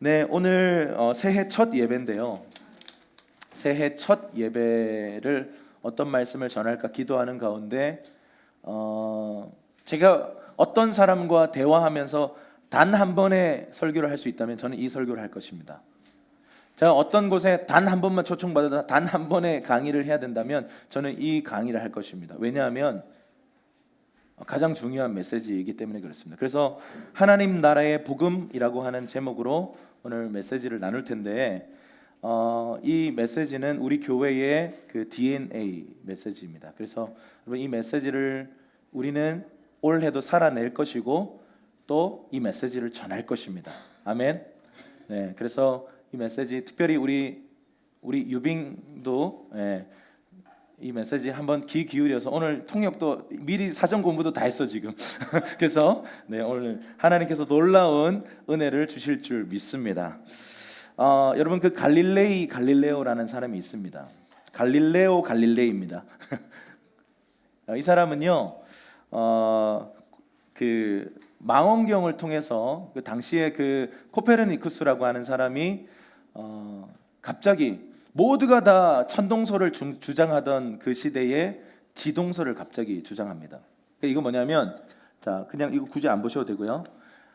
네, 오늘 새해 첫 예배인데요. 새해 첫 예배를 어떤 말씀을 전할까 기도하는 가운데 제가 어떤 사람과 대화하면서 단 한 번의 설교를 할 수 있다면 저는 이 설교를 할 것입니다. 제가 어떤 곳에 단 한 번만 초청받아서 단 한 번의 강의를 해야 된다면 저는 이 강의를 할 것입니다. 왜냐하면 가장 중요한 메시지이기 때문에 그렇습니다. 그래서 하나님 나라의 복음이라고 하는 제목으로 오늘 메시지를 나눌 텐데 이 메시지는 우리 교회의 그 DNA 메시지입니다. 그래서 이 메시지를 우리는 올해도 살아낼 것이고 또 이 메시지를 전할 것입니다. 아멘. 네, 그래서 이 메시지 특별히 우리 유빙도 이 메시지 한번 귀 기울여서 오늘 통역도 미리 사전 공부도 다 했어 지금. 그래서 네, 오늘 하나님께서 놀라운 은혜를 주실 줄 믿습니다. 여러분 그 갈릴레오라는 사람이 있습니다. 갈릴레이입니다. 이 사람은요 그 망원경을 통해서 그 당시에 그 코페르니쿠스라고 하는 사람이 갑자기 모두가 다 천동설을 주장하던 그 시대에 지동설을 갑자기 주장합니다. 이거 뭐냐면 자 그냥 이거 굳이 안 보셔도 되고요.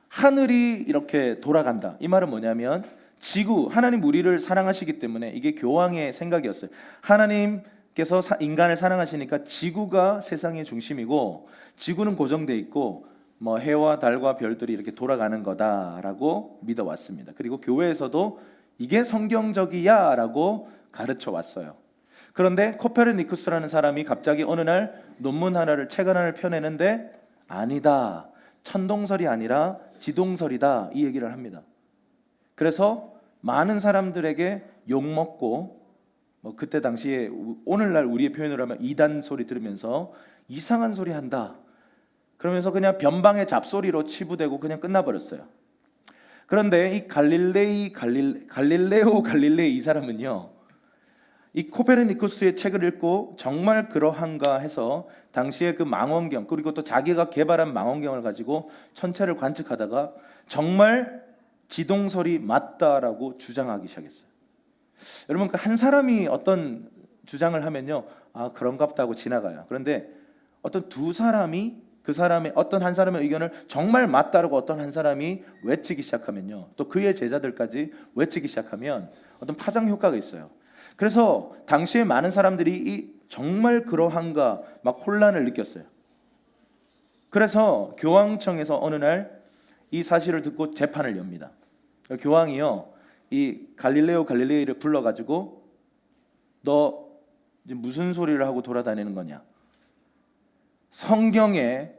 하늘이 이렇게 돌아간다. 이 말은 뭐냐면 지구 하나님 우리를 사랑하시기 때문에 이게 교황의 생각이었어요. 하나님께서 인간을 사랑하시니까 지구가 세상의 중심이고 지구는 고정돼 있고 뭐 해와 달과 별들이 이렇게 돌아가는 거다라고 믿어왔습니다. 그리고 교회에서도 이게 성경적이야 라고 가르쳐 왔어요. 그런데 코페르니쿠스라는 사람이 갑자기 어느 날 책 하나를 펴내는데 아니다, 천동설이 아니라 지동설이다 이 얘기를 합니다. 그래서 많은 사람들에게 욕먹고 그때 당시에 오늘날 우리의 표현으로 하면 이단 소리 들으면서 이상한 소리 한다 그러면서 그냥 변방의 잡소리로 치부되고 그냥 끝나버렸어요. 그런데 이 갈릴레오 갈릴레이 이 사람은요 이 코페르니쿠스의 책을 읽고 정말 그러한가 해서 당시에 그 망원경 그리고 또 자기가 개발한 망원경을 가지고 천체를 관측하다가 정말 지동설이 맞다라고 주장하기 시작했어요. 여러분 그 한 사람이 어떤 주장을 하면요 아 그런갑다 하고 지나가요. 그런데 어떤 두 사람이 그 사람의 어떤 한 사람의 의견을 정말 맞다라고 어떤 한 사람이 외치기 시작하면요 또 그의 제자들까지 외치기 시작하면 어떤 파장 효과가 있어요. 그래서 당시에 많은 사람들이 이 정말 그러한가 막 혼란을 느꼈어요. 그래서 교황청에서 어느 날 이 사실을 듣고 재판을 엽니다. 교황이요 이 갈릴레이를 불러가지고 너 무슨 소리를 하고 돌아다니는 거냐, 성경에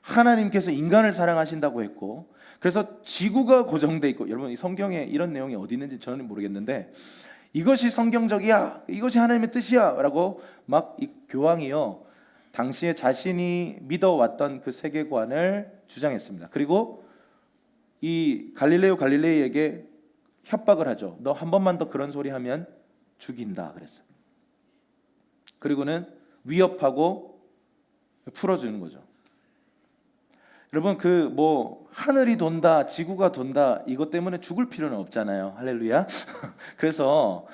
하나님께서 인간을 사랑하신다고 했고 그래서 지구가 고정돼 있고 여러분 이 성경에 이런 내용이 어디 있는지 저는 모르겠는데 이것이 성경적이야, 이것이 하나님의 뜻이야 라고 막 이 교황이요 당시에 자신이 믿어왔던 그 세계관을 주장했습니다. 그리고 이 갈릴레이에게 협박을 하죠. 너 한 번만 더 그런 소리 하면 죽인다 그랬어요. 그리고는 위협하고 풀어주는 거죠. 여러분 그 뭐 하늘이 돈다 지구가 돈다 이것 때문에 죽을 필요는 없잖아요. 할렐루야. 그래서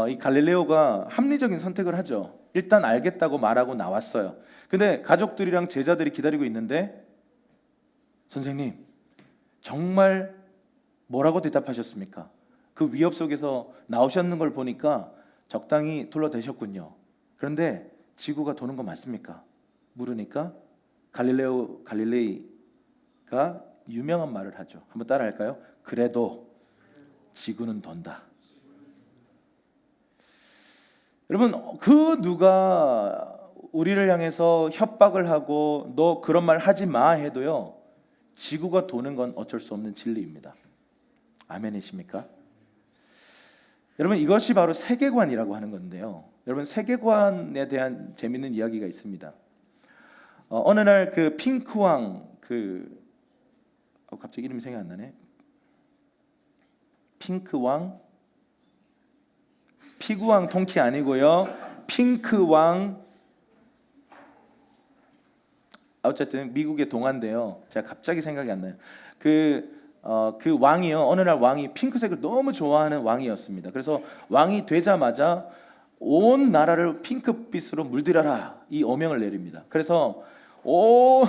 이 갈릴레오가 합리적인 선택을 하죠. 일단 알겠다고 말하고 나왔어요. 근데 가족들이랑 제자들이 기다리고 있는데 선생님 정말 뭐라고 대답하셨습니까? 그 위협 속에서 나오셨는 걸 보니까 적당히 둘러대셨군요. 그런데 지구가 도는 거 맞습니까? 물으니까 갈릴레이가 유명한 말을 하죠. 한번 따라할까요? 그래도 지구는 돈다. 여러분 그 누가 우리를 향해서 협박을 하고 너 그런 말 하지 마 해도요 지구가 도는 건 어쩔 수 없는 진리입니다. 아멘이십니까? 여러분 이것이 바로 세계관이라고 하는 건데요. 여러분 세계관에 대한 재밌는 이야기가 있습니다. 어느 날 그 핑크왕 갑자기 이름이 생각 안 나네. 피구왕 통키 아니고요. 핑크왕 어쨌든 미국의 동화인데요. 제가 갑자기 생각이 안 나요. 그 왕이요, 어느 날 왕이 핑크색을 너무 좋아하는 왕이었습니다. 그래서 왕이 되자마자 온 나라를 핑크빛으로 물들여라, 이 어명을 내립니다. 그래서 온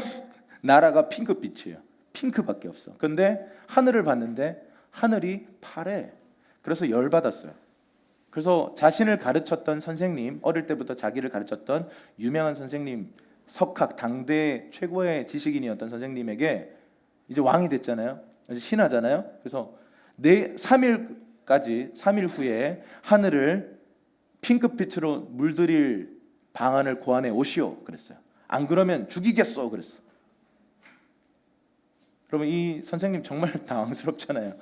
나라가 핑크빛이에요. 핑크밖에 없어. 근데 하늘을 봤는데 하늘이 파래. 그래서 열받았어요. 그래서 자신을 가르쳤던 선생님, 어릴 때부터 자기를 가르쳤던 유명한 선생님, 석학 당대 최고의 지식인이었던 선생님에게 이제 왕이 됐잖아요. 이제 신하잖아요. 그래서 3일 후에 하늘을 핑크빛으로 물들일 방안을 고안해 오시오 그랬어요. 안 그러면 죽이겠어 그랬어. 그러면 이 선생님 정말 당황스럽잖아요.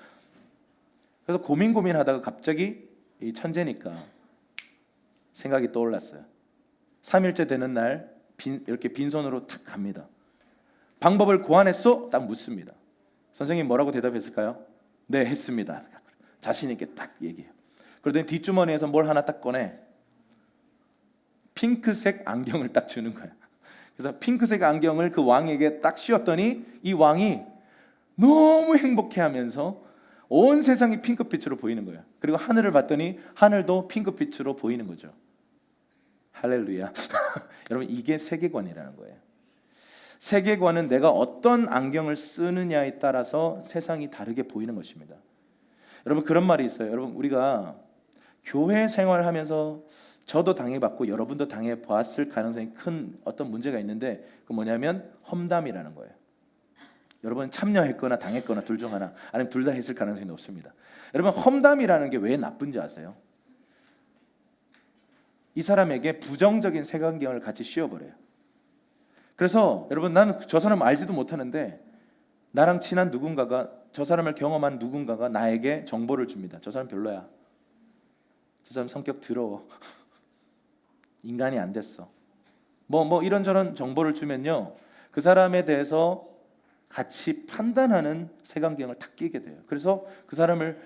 그래서 고민하다가 갑자기 이 천재니까 생각이 떠올랐어요. 3일째 되는 날 이렇게 빈손으로 탁 갑니다. 방법을 고안했어? 딱 묻습니다. 선생님 뭐라고 대답했을까요? 네, 했습니다. 자신 있게 딱 얘기해요. 그러더니 뒷주머니에서 뭘 하나 딱 꺼내 핑크색 안경을 딱 주는 거예요. 그래서 핑크색 안경을 그 왕에게 딱 씌웠더니 이 왕이 너무 행복해하면서 온 세상이 핑크빛으로 보이는 거예요. 그리고 하늘을 봤더니 하늘도 핑크빛으로 보이는 거죠. 할렐루야. 여러분, 이게 세계관이라는 거예요. 세계관은 내가 어떤 안경을 쓰느냐에 따라서 세상이 다르게 보이는 것입니다. 여러분, 그런 말이 있어요. 여러분, 우리가 교회 생활하면서 저도 당해봤고 여러분도 당해봤을 가능성이 큰 어떤 문제가 있는데, 그 뭐냐면 험담이라는 거예요. 여러분, 참여했거나 당했거나 둘 중 하나, 아니면 둘 다 했을 가능성이 높습니다. 여러분, 험담이라는 게 왜 나쁜지 아세요? 이 사람에게 부정적인 색안경을 같이 씌워버려요. 그래서 여러분, 나는 저 사람 알지도 못하는데 나랑 친한 누군가가, 저 사람을 경험한 누군가가 나에게 정보를 줍니다. 저 사람 별로야. 저 사람 성격 더러워. 인간이 안 됐어. 뭐 이런저런 정보를 주면요, 그 사람에 대해서 같이 판단하는 색안경을 탁 끼게 돼요. 그래서 그 사람을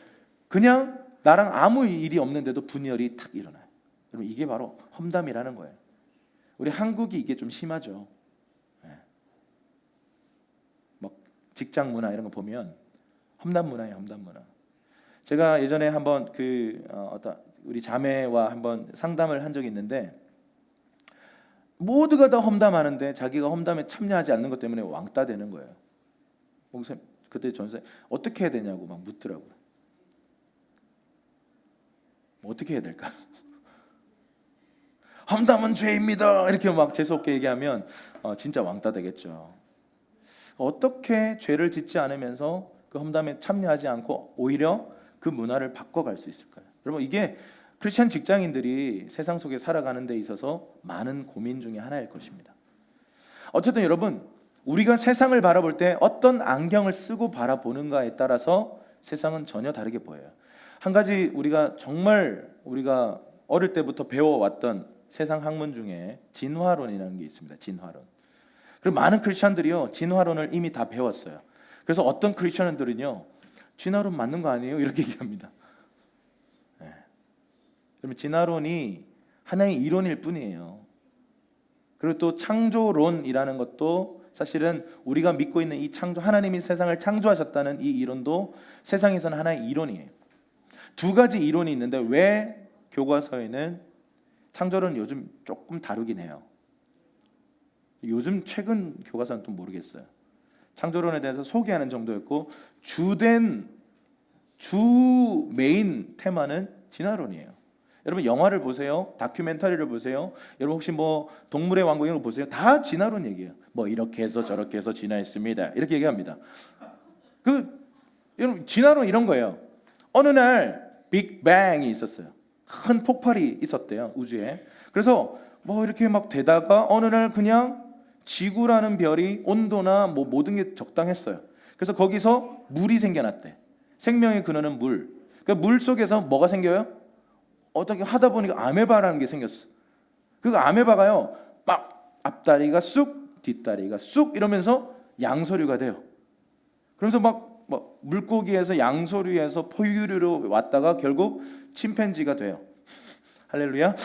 그냥 나랑 아무 일이 없는데도 분열이 탁 일어나요. 여러분, 이게 바로 험담이라는 거예요. 우리 한국이 이게 좀 심하죠. 뭐 직장 문화 이런 거 보면 험담 문화예요, 험담 문화. 제가 예전에 한번 어떤 우리 자매와 한번 상담을 한 적이 있는데, 모두가 다 험담하는데 자기가 험담에 참여하지 않는 것 때문에 왕따 되는 거예요. 목사님, 그때 전사님 어떻게 해야 되냐고 막 묻더라고요. 뭐 어떻게 해야 될까? 험담은 죄입니다 이렇게 막 재수없게 얘기하면 진짜 왕따 되겠죠. 어떻게 죄를 짓지 않으면서 그 험담에 참여하지 않고 오히려 그 문화를 바꿔갈 수 있을까요? 여러분, 이게 크리스천 직장인들이 세상 속에 살아가는 데 있어서 많은 고민 중에 하나일 것입니다. 어쨌든 여러분, 우리가 세상을 바라볼 때 어떤 안경을 쓰고 바라보는가에 따라서 세상은 전혀 다르게 보여요. 한 가지 우리가 어릴 때부터 배워왔던 세상 학문 중에 진화론이라는 게 있습니다. 진화론. 그리고 많은 크리스천들이요, 진화론을 이미 다 배웠어요. 그래서 어떤 크리스천들은요, 진화론 맞는 거 아니에요? 이렇게 얘기합니다. 그러면 진화론이 하나의 이론일 뿐이에요. 그리고 또 창조론이라는 것도 사실은 우리가 믿고 있는 이 하나님이 세상을 창조하셨다는 이 이론도 세상에서는 하나의 이론이에요. 두 가지 이론이 있는데 왜 교과서에는 창조론은 요즘 조금 다루긴 해요. 요즘 최근 교과서는 또 모르겠어요. 창조론에 대해서 소개하는 정도였고 주 메인 테마는 진화론이에요. 여러분, 영화를 보세요, 다큐멘터리를 보세요. 여러분 혹시 뭐 동물의 왕국 이런 거 보세요. 다 진화론 얘기예요. 뭐 이렇게 해서 저렇게 해서 진화했습니다 이렇게 얘기합니다. 여러분, 진화론 이런 거예요. 어느 날 빅뱅이 있었어요. 큰 폭발이 있었대요, 우주에. 그래서 뭐 이렇게 막 되다가 어느 날 그냥 지구라는 별이 온도나 뭐 모든 게 적당했어요. 그래서 거기서 물이 생겨났대. 생명의 근원은 물. 그 물 속에서 뭐가 생겨요? 어떻게 하다 보니까 아메바라는 게 생겼어. 그 아메바가요, 막 앞다리가 쑥, 뒷다리가 쑥 이러면서 양서류가 돼요. 그러면서 막 물고기에서 양서류에서 포유류로 왔다가 결국 침팬지가 돼요. 할렐루야.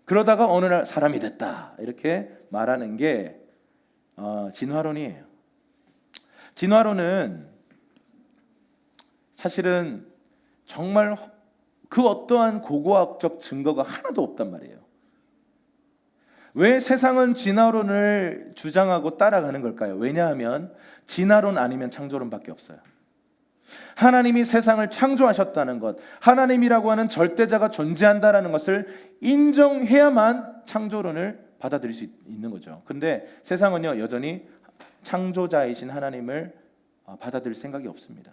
그러다가 어느 날 사람이 됐다 이렇게 말하는 게 진화론이에요. 진화론은 사실은 정말 그 어떠한 고고학적 증거가 하나도 없단 말이에요. 왜 세상은 진화론을 주장하고 따라가는 걸까요? 왜냐하면 진화론 아니면 창조론밖에 없어요. 하나님이 세상을 창조하셨다는 것, 하나님이라고 하는 절대자가 존재한다는 것을 인정해야만 창조론을 받아들일 수 있는 거죠. 근데 세상은요, 여전히 창조자이신 하나님을 받아들일 생각이 없습니다.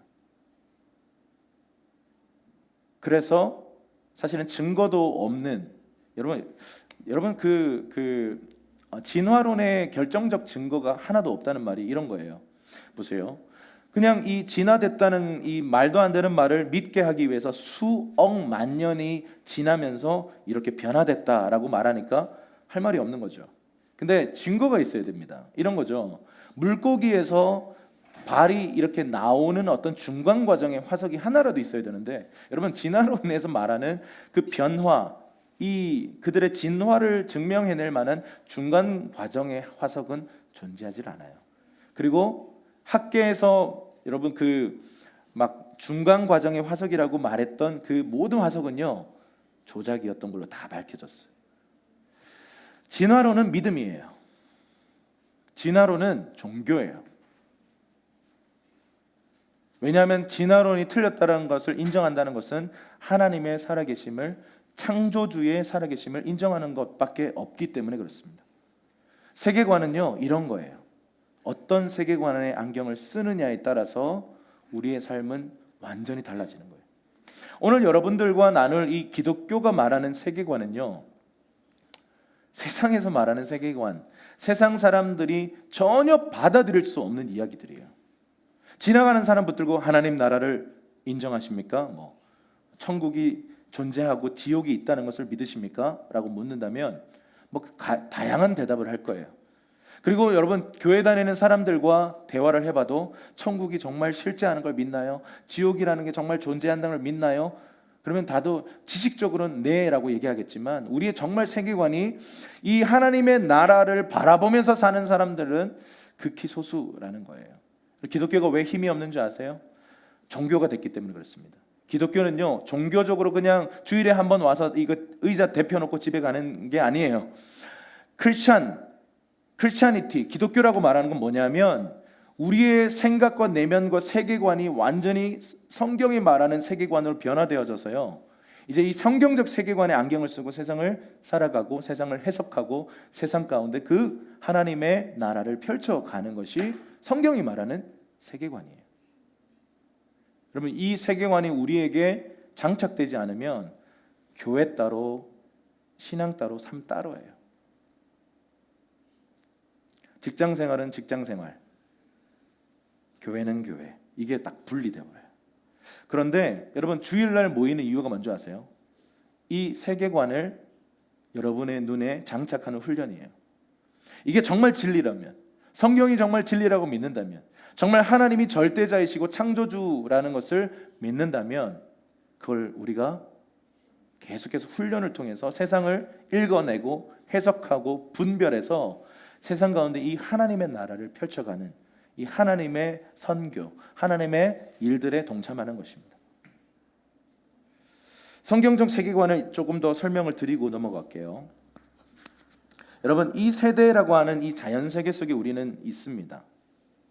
그래서 사실은 증거도 없는, 여러분 진화론의 결정적 증거가 하나도 없다는 말이 이런 거예요. 보세요. 그냥 이 진화됐다는 이 말도 안 되는 말을 믿게 하기 위해서 수억 만 년이 지나면서 이렇게 변화됐다라고 말하니까 할 말이 없는 거죠. 근데 증거가 있어야 됩니다. 이런 거죠. 물고기에서 발이 이렇게 나오는 어떤 중간 과정의 화석이 하나라도 있어야 되는데, 여러분 진화론에서 말하는 그 변화, 이 그들의 진화를 증명해낼 만한 중간 과정의 화석은 존재하지 않아요. 그리고 학계에서 여러분 그 막 중간 과정의 화석이라고 말했던 그 모든 화석은요, 조작이었던 걸로 다 밝혀졌어요. 진화론은 믿음이에요. 진화론은 종교예요. 왜냐하면 진화론이 틀렸다는 것을 인정한다는 것은 하나님의 살아계심을, 창조주의 살아계심을 인정하는 것밖에 없기 때문에 그렇습니다. 세계관은요, 이런 거예요. 어떤 세계관의 안경을 쓰느냐에 따라서 우리의 삶은 완전히 달라지는 거예요. 오늘 여러분들과 나눌 이 기독교가 말하는 세계관은요, 세상에서 말하는 세계관, 세상 사람들이 전혀 받아들일 수 없는 이야기들이에요. 지나가는 사람 붙들고 하나님 나라를 인정하십니까? 천국이 존재하고 지옥이 있다는 것을 믿으십니까? 라고 묻는다면 다양한 대답을 할 거예요. 그리고 여러분 교회 다니는 사람들과 대화를 해봐도 천국이 정말 실제하는 걸 믿나요? 지옥이라는 게 정말 존재한다는 걸 믿나요? 그러면 다들 지식적으로는 네라고 얘기하겠지만, 우리의 정말 세계관이 이 하나님의 나라를 바라보면서 사는 사람들은 극히 소수라는 거예요. 기독교가 왜 힘이 없는 줄 아세요? 종교가 됐기 때문에 그렇습니다. 기독교는요, 종교적으로 그냥 주일에 한번 와서 이거 의자 대펴놓고 집에 가는 게 아니에요. 크리스찬니티, 기독교라고 말하는 건 뭐냐면 우리의 생각과 내면과 세계관이 완전히 성경이 말하는 세계관으로 변화되어져서요, 이제 이 성경적 세계관의 안경을 쓰고 세상을 살아가고 세상을 해석하고 세상 가운데 그 하나님의 나라를 펼쳐가는 것이 성경이 말하는 세계관이에요. 여러분, 이 세계관이 우리에게 장착되지 않으면 교회 따로, 신앙 따로, 삶 따로예요. 직장 생활은 직장 생활, 교회는 교회, 이게 딱 분리되어 버려요. 그런데 여러분, 주일날 모이는 이유가 뭔지 아세요? 이 세계관을 여러분의 눈에 장착하는 훈련이에요. 이게 정말 진리라면, 성경이 정말 진리라고 믿는다면, 정말 하나님이 절대자이시고 창조주라는 것을 믿는다면, 그걸 우리가 계속해서 훈련을 통해서 세상을 읽어내고 해석하고 분별해서 세상 가운데 이 하나님의 나라를 펼쳐가는 이 하나님의 선교, 하나님의 일들에 동참하는 것입니다. 성경적 세계관을 조금 더 설명을 드리고 넘어갈게요. 여러분, 이 세대라고 하는 이 자연 세계 속에 우리는 있습니다.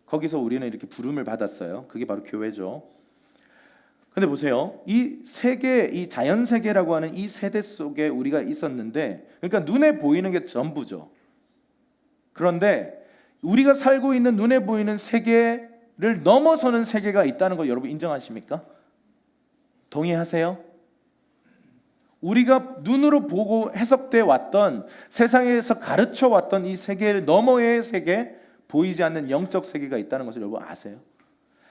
거기서 우리는 이렇게 부름을 받았어요. 그게 바로 교회죠. 근데 보세요. 이 세계, 이 자연 세계라고 하는 이 세대 속에 우리가 있었는데, 그러니까 눈에 보이는 게 전부죠. 그런데 우리가 살고 있는 눈에 보이는 세계를 넘어서는 세계가 있다는 거 여러분 인정하십니까? 동의하세요? 우리가 눈으로 보고 해석돼 왔던, 세상에서 가르쳐 왔던 이 세계를 너머의 세계, 보이지 않는 영적 세계가 있다는 것을 여러분 아세요?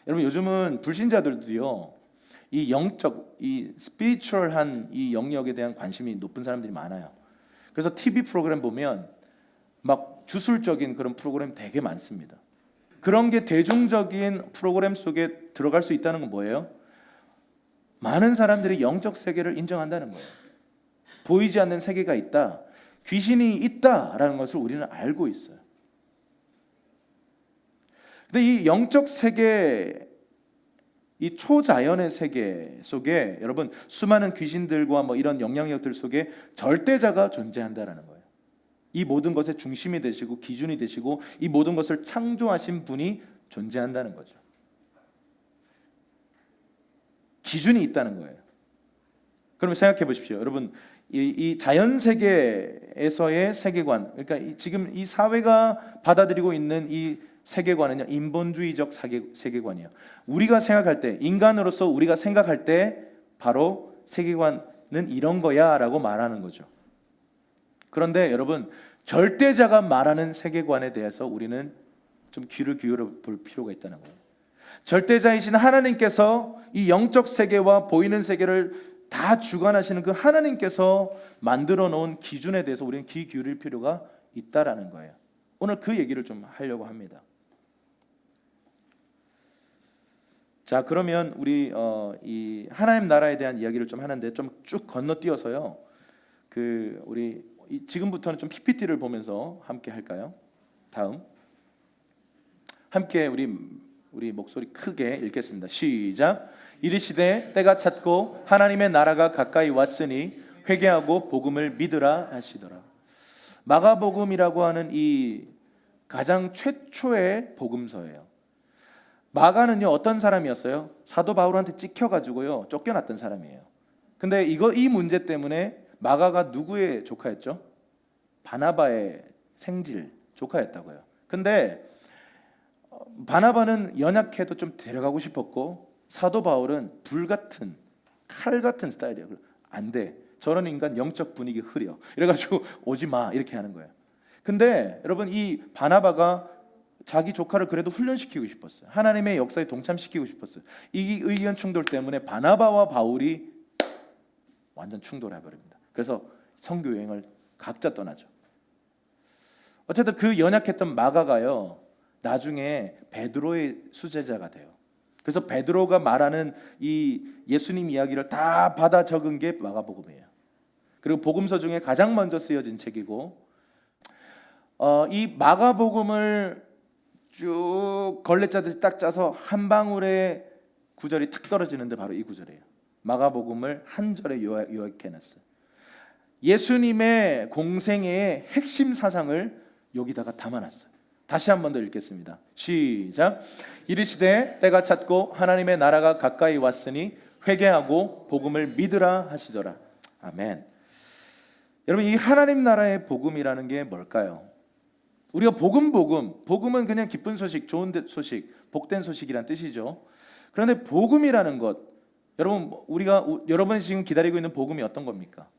여러분, 요즘은 불신자들도요, 이 영적, 이 스피리추얼한 이 영역에 대한 관심이 높은 사람들이 많아요. 그래서 TV 프로그램 보면 막 주술적인 그런 프로그램 되게 많습니다. 그런 게 대중적인 프로그램 속에 들어갈 수 있다는 건 뭐예요? 많은 사람들이 영적 세계를 인정한다는 거예요. 보이지 않는 세계가 있다, 귀신이 있다라는 것을 우리는 알고 있어요. 근데 이 영적 세계, 이 초자연의 세계 속에 여러분 수많은 귀신들과 뭐 이런 영향력들 속에 절대자가 존재한다라는 거예요. 이 모든 것의 중심이 되시고 기준이 되시고 이 모든 것을 창조하신 분이 존재한다는 거죠. 기준이 있다는 거예요. 그러면 생각해 보십시오. 여러분 이 자연 세계에서의 세계관, 그러니까 지금 이 사회가 받아들이고 있는 이 세계관은요, 인본주의적 세계관이에요. 우리가 생각할 때, 인간으로서 우리가 생각할 때 바로 세계관은 이런 거야라고 말하는 거죠. 그런데 여러분 절대자가 말하는 세계관에 대해서 우리는 좀 귀를 기울여 볼 필요가 있다는 거예요. 절대자이신 하나님께서 이 영적 세계와 보이는 세계를 다 주관하시는 그 하나님께서 만들어 놓은 기준에 대해서 우리는 귀 기울일 필요가 있다라는 거예요. 오늘 그 얘기를 좀 하려고 합니다. 자, 그러면 우리 이 하나님 나라에 대한 이야기를 좀 하는데 좀 쭉 건너뛰어서요. 우리 지금부터는 좀 PPT를 보면서 함께 할까요? 다음 함께 우리 목소리 크게 읽겠습니다. 시작. 이르시되 때가 찼고 하나님의 나라가 가까이 왔으니 회개하고 복음을 믿으라 하시더라. 마가복음이라고 하는 이 가장 최초의 복음서예요. 마가는요 어떤 사람이었어요? 사도 바울한테 찍혀가지고요 쫓겨났던 사람이에요. 근데 이 문제 때문에 마가가 누구의 조카였죠? 바나바의 생질 조카였다고요. 근데 바나바는 연약해도 좀 데려가고 싶었고 사도 바울은 불같은 칼 같은 스타일이에요. 안 돼. 저런 인간 영적 분위기 흐려. 이래가지고 오지 마 이렇게 하는 거예요. 근데 여러분 이 바나바가 자기 조카를 그래도 훈련시키고 싶었어요. 하나님의 역사에 동참시키고 싶었어요. 이 의견 충돌 때문에 바나바와 바울이 완전 충돌해 버립니다. 그래서 선교 여행을 각자 떠나죠. 어쨌든 그 연약했던 마가가요 나중에 베드로의 수제자가 돼요. 그래서 베드로가 말하는 이 예수님 이야기를 다 받아 적은 게 마가복음이에요. 그리고 복음서 중에 가장 먼저 쓰여진 책이고 이 마가복음을 쭉 걸레짜듯이 딱 짜서 한 방울의 구절이 탁 떨어지는데 바로 이 구절이에요. 마가복음을 한 절에 요약해놨어요. 예수님의 공생애의 핵심 사상을 여기다가 담아놨어요. 다시 한 번 더 읽겠습니다. 시작. 이르시되 때가 찼고 하나님의 나라가 가까이 왔으니 회개하고 복음을 믿으라 하시더라. 아멘. 여러분 이 하나님 나라의 복음이라는 게 뭘까요? 우리가 복음은 그냥 기쁜 소식, 좋은 소식, 복된 소식이란 뜻이죠. 그런데 복음이라는 것, 여러분이 지금 기다리고 있는 복음이 어떤 겁니까?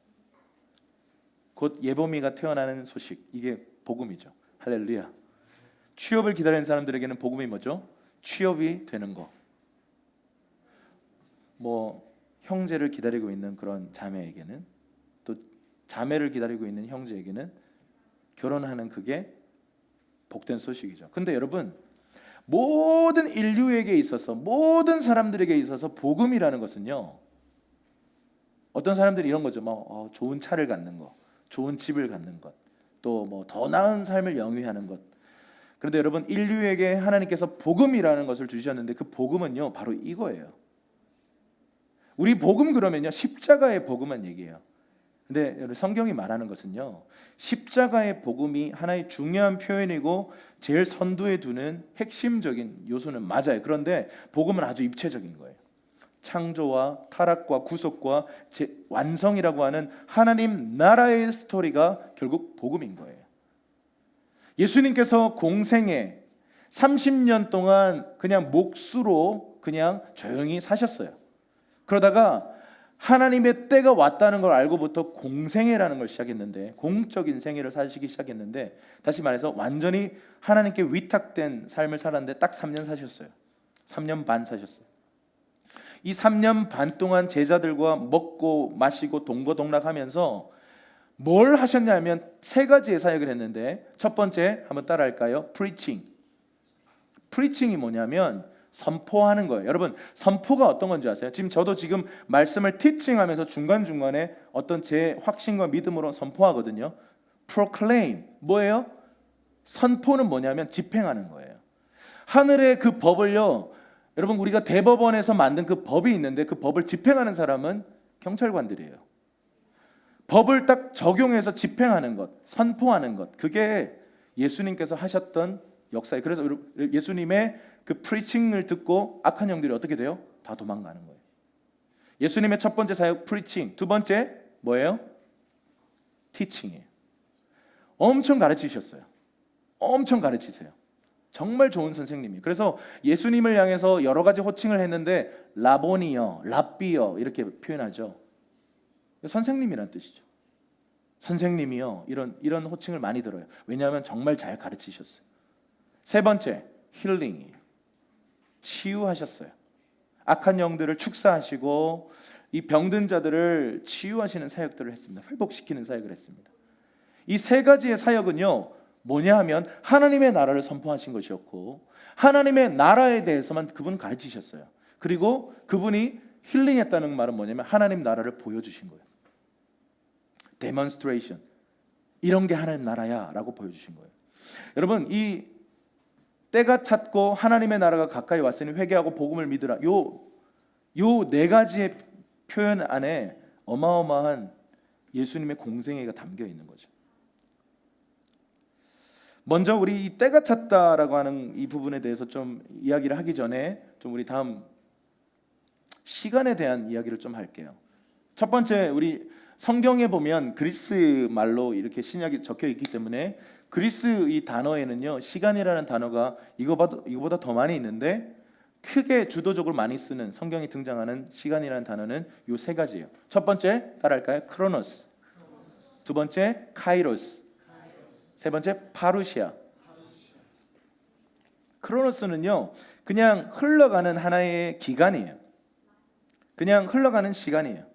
곧 예보미가 태어나는 소식, 이게 복음이죠. 할렐루야. 취업을 기다리는 사람들에게는 복음이 뭐죠? 취업이 되는 거. 뭐 형제를 기다리고 있는 그런 자매에게는, 또 자매를 기다리고 있는 형제에게는 결혼하는 그게 복된 소식이죠. 근데 여러분 모든 인류에게 있어서 모든 사람들에게 있어서 복음이라는 것은요 어떤 사람들이 이런 거죠. 뭐 좋은 차를 갖는 것, 좋은 집을 갖는 것, 또 뭐 더 나은 삶을 영위하는 것. 그런데 여러분 인류에게 하나님께서 복음이라는 것을 주셨는데 그 복음은요 바로 이거예요. 우리 복음 그러면요 십자가의 복음만 얘기해요. 근데 성경이 말하는 것은요 십자가의 복음이 하나의 중요한 표현이고 제일 선두에 두는 핵심적인 요소는 맞아요. 그런데 복음은 아주 입체적인 거예요. 창조와 타락과 구속과 완성이라고 하는 하나님 나라의 스토리가 결국 복음인 거예요. 예수님께서 공생애 30년 동안 그냥 몫으로 그냥 조용히 사셨어요. 그러다가 하나님의 때가 왔다는 걸 알고부터 공생애라는 걸 시작했는데, 공적인 생애를 사시기 시작했는데, 다시 말해서 완전히 하나님께 위탁된 삶을 살았는데 딱 3년 사셨어요. 3년 반 사셨어요. 이 3년 반 동안 제자들과 먹고 마시고 동거동락하면서 뭘 하셨냐면 세 가지의 사역을 했는데, 첫 번째 한번 따라할까요? 프리칭이 뭐냐면 선포하는 거예요. 여러분 선포가 어떤 건지 아세요? 저도 지금 말씀을 티칭하면서 중간중간에 어떤 제 확신과 믿음으로 선포하거든요. proclaim 뭐예요? 선포는 뭐냐면 집행하는 거예요. 하늘의 그 법을요 여러분, 우리가 대법원에서 만든 그 법이 있는데 그 법을 집행하는 사람은 경찰관들이에요. 법을 딱 적용해서 집행하는 것, 선포하는 것, 그게 예수님께서 하셨던 역사예요. 그래서 예수님의 그 프리칭을 듣고 악한 영들이 어떻게 돼요? 다 도망가는 거예요. 예수님의 첫 번째 사역 프리칭, 두 번째 뭐예요? 티칭이에요. 엄청 가르치셨어요. 엄청 가르치세요. 정말 좋은 선생님이에요. 그래서 예수님을 향해서 여러 가지 호칭을 했는데 라보니여, 랍비여 이렇게 표현하죠. 선생님이란 뜻이죠. 선생님이요, 이런 호칭을 많이 들어요. 왜냐하면 정말 잘 가르치셨어요. 세 번째, 힐링이에요. 치유하셨어요. 악한 영들을 축사하시고 이 병든 자들을 치유하시는 사역들을 했습니다. 회복시키는 사역을 했습니다. 이 세 가지의 사역은요, 뭐냐 하면 하나님의 나라를 선포하신 것이었고, 하나님의 나라에 대해서만 그분 가르치셨어요. 그리고 그분이 힐링했다는 말은 뭐냐면 하나님 나라를 보여주신 거예요. 데몬스트레이션, 이런 게 하나님 나라야 라고 보여주신 거예요. 여러분, 이 때가 찼고 하나님의 나라가 가까이 왔으니 회개하고 복음을 믿으라, 요 네 가지의 표현 안에 어마어마한 예수님의 공생애가 담겨 있는 거죠. 먼저 우리 이 때가 찼다라고 하는 이 부분에 대해서 좀 이야기를 하기 전에 좀 우리 다음 시간에 대한 이야기를 좀 할게요. 첫 번째, 우리 성경에 보면 그리스 말로 이렇게 신약이 적혀 있기 때문에 그리스 이 단어에는요, 시간이라는 단어가 이거보다 더 많이 있는데, 크게 주도적으로 많이 쓰는, 성경이 등장하는 시간이라는 단어는 요 세 가지예요. 첫 번째 따라할까요? 크로노스. 두 번째 카이로스. 세 번째 파루시아. 크로노스는요, 그냥 흘러가는 하나의 기간이에요. 그냥 흘러가는 시간이에요.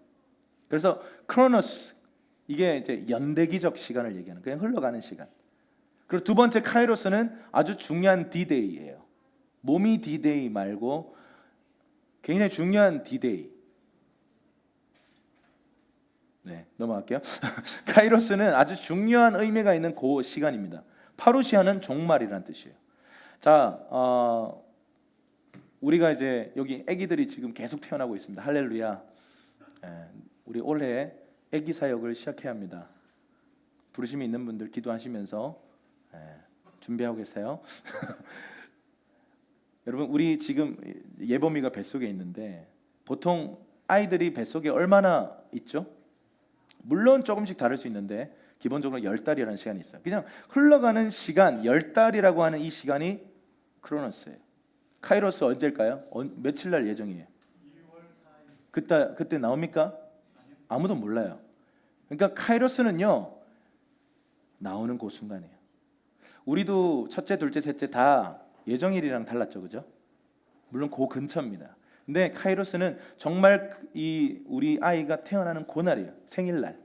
그래서 크로노스, 이게 이제 연대기적 시간을 얘기하는, 그냥 흘러가는 시간. 그리고 두 번째 카이로스는 아주 중요한 디데이예요. 몸이 디데이 말고 굉장히 중요한 디데이. 네, 넘어갈게요. 카이로스는 아주 중요한 의미가 있는 그 시간입니다. 파루시아는 종말이라는 뜻이에요. 자, 우리가 이제 여기 아기들이 지금 계속 태어나고 있습니다. 할렐루야. 우리 올해 아기 사역을 시작해야 합니다. 부르심이 있는 분들 기도하시면서 준비하고 계세요. 여러분, 우리 지금 예범이가 뱃속에 있는데 보통 아이들이 뱃속에 얼마나 있죠? 물론 조금씩 다를 수 있는데 기본적으로 10달이라는 시간이 있어요. 그냥 흘러가는 시간, 10달이라고 하는 이 시간이 크로노스예요. 카이로스 언제일까요? 며칠 날 예정이에요? 2월 4일. 그때 나옵니까? 아무도 몰라요. 그러니까 카이로스는요, 나오는 그 순간이에요. 우리도 첫째, 둘째, 셋째 다 예정일이랑 달랐죠, 그죠? 물론 그 근처입니다. 근데 카이로스는 정말 이 우리 아이가 태어나는 그날이에요. 생일날.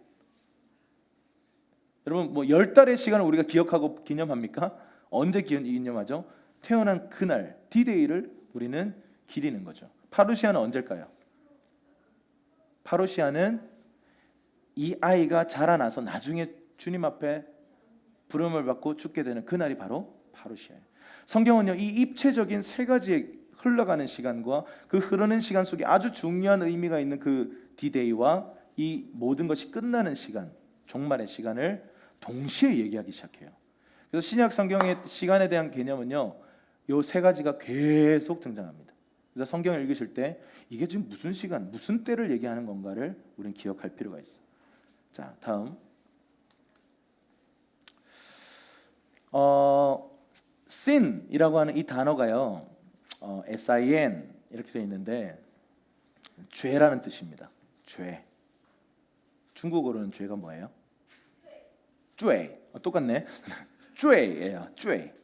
여러분, 뭐 10달의 시간을 우리가 기억하고 기념합니까? 언제 기념하죠? 태어난 그날, 디데이를 우리는 기리는 거죠. 파루시아는 언제일까요? 파루시아는 이 아이가 자라나서 나중에 주님 앞에 부름을 받고 죽게 되는 그날이 바로 파루시아예요. 성경은요, 이 입체적인 세 가지의 흘러가는 시간과 그 흐르는 시간 속에 아주 중요한 의미가 있는 그 디데이와 이 모든 것이 끝나는 시간, 종말의 시간을 동시에 얘기하기 시작해요. 그래서 신약 성경의 시간에 대한 개념은요, 요 세 가지가 계속 등장합니다. 그래서 성경을 읽으실 때 이게 지금 무슨 시간, 무슨 때를 얘기하는 건가를 우리는 기억할 필요가 있어요. 자, 다음. sin이라고 하는 이 단어가요, sin 이렇게 되어 있는데 죄라는 뜻입니다. 죄. 중국어로는 죄가 뭐예요? 죄. 똑같네. 죄예요. 죄.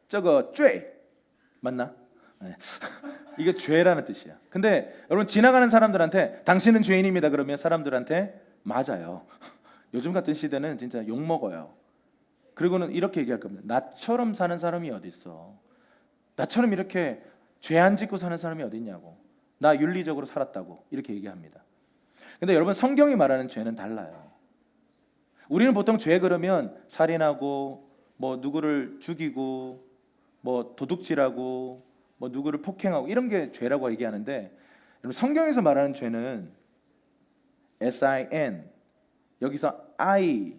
저거 죄 맞나? 네. 이게 죄라는 뜻이야. 근데 여러분, 지나가는 사람들한테 당신은 죄인입니다 그러면 사람들한테 맞아요. 요즘 같은 시대는 진짜 욕 먹어요. 그리고는 이렇게 얘기할 겁니다. 나처럼 사는 사람이 어디 있어? 나처럼 이렇게 죄 안 짓고 사는 사람이 어디 있냐고. 나 윤리적으로 살았다고 이렇게 얘기합니다. 근데 여러분, 성경이 말하는 죄는 달라요. 우리는 보통 죄 그러면 살인하고 뭐 누구를 죽이고 뭐 도둑질하고 뭐 누구를 폭행하고 이런 게 죄라고 얘기하는데, 여러분 성경에서 말하는 죄는 sin, 여기서 I,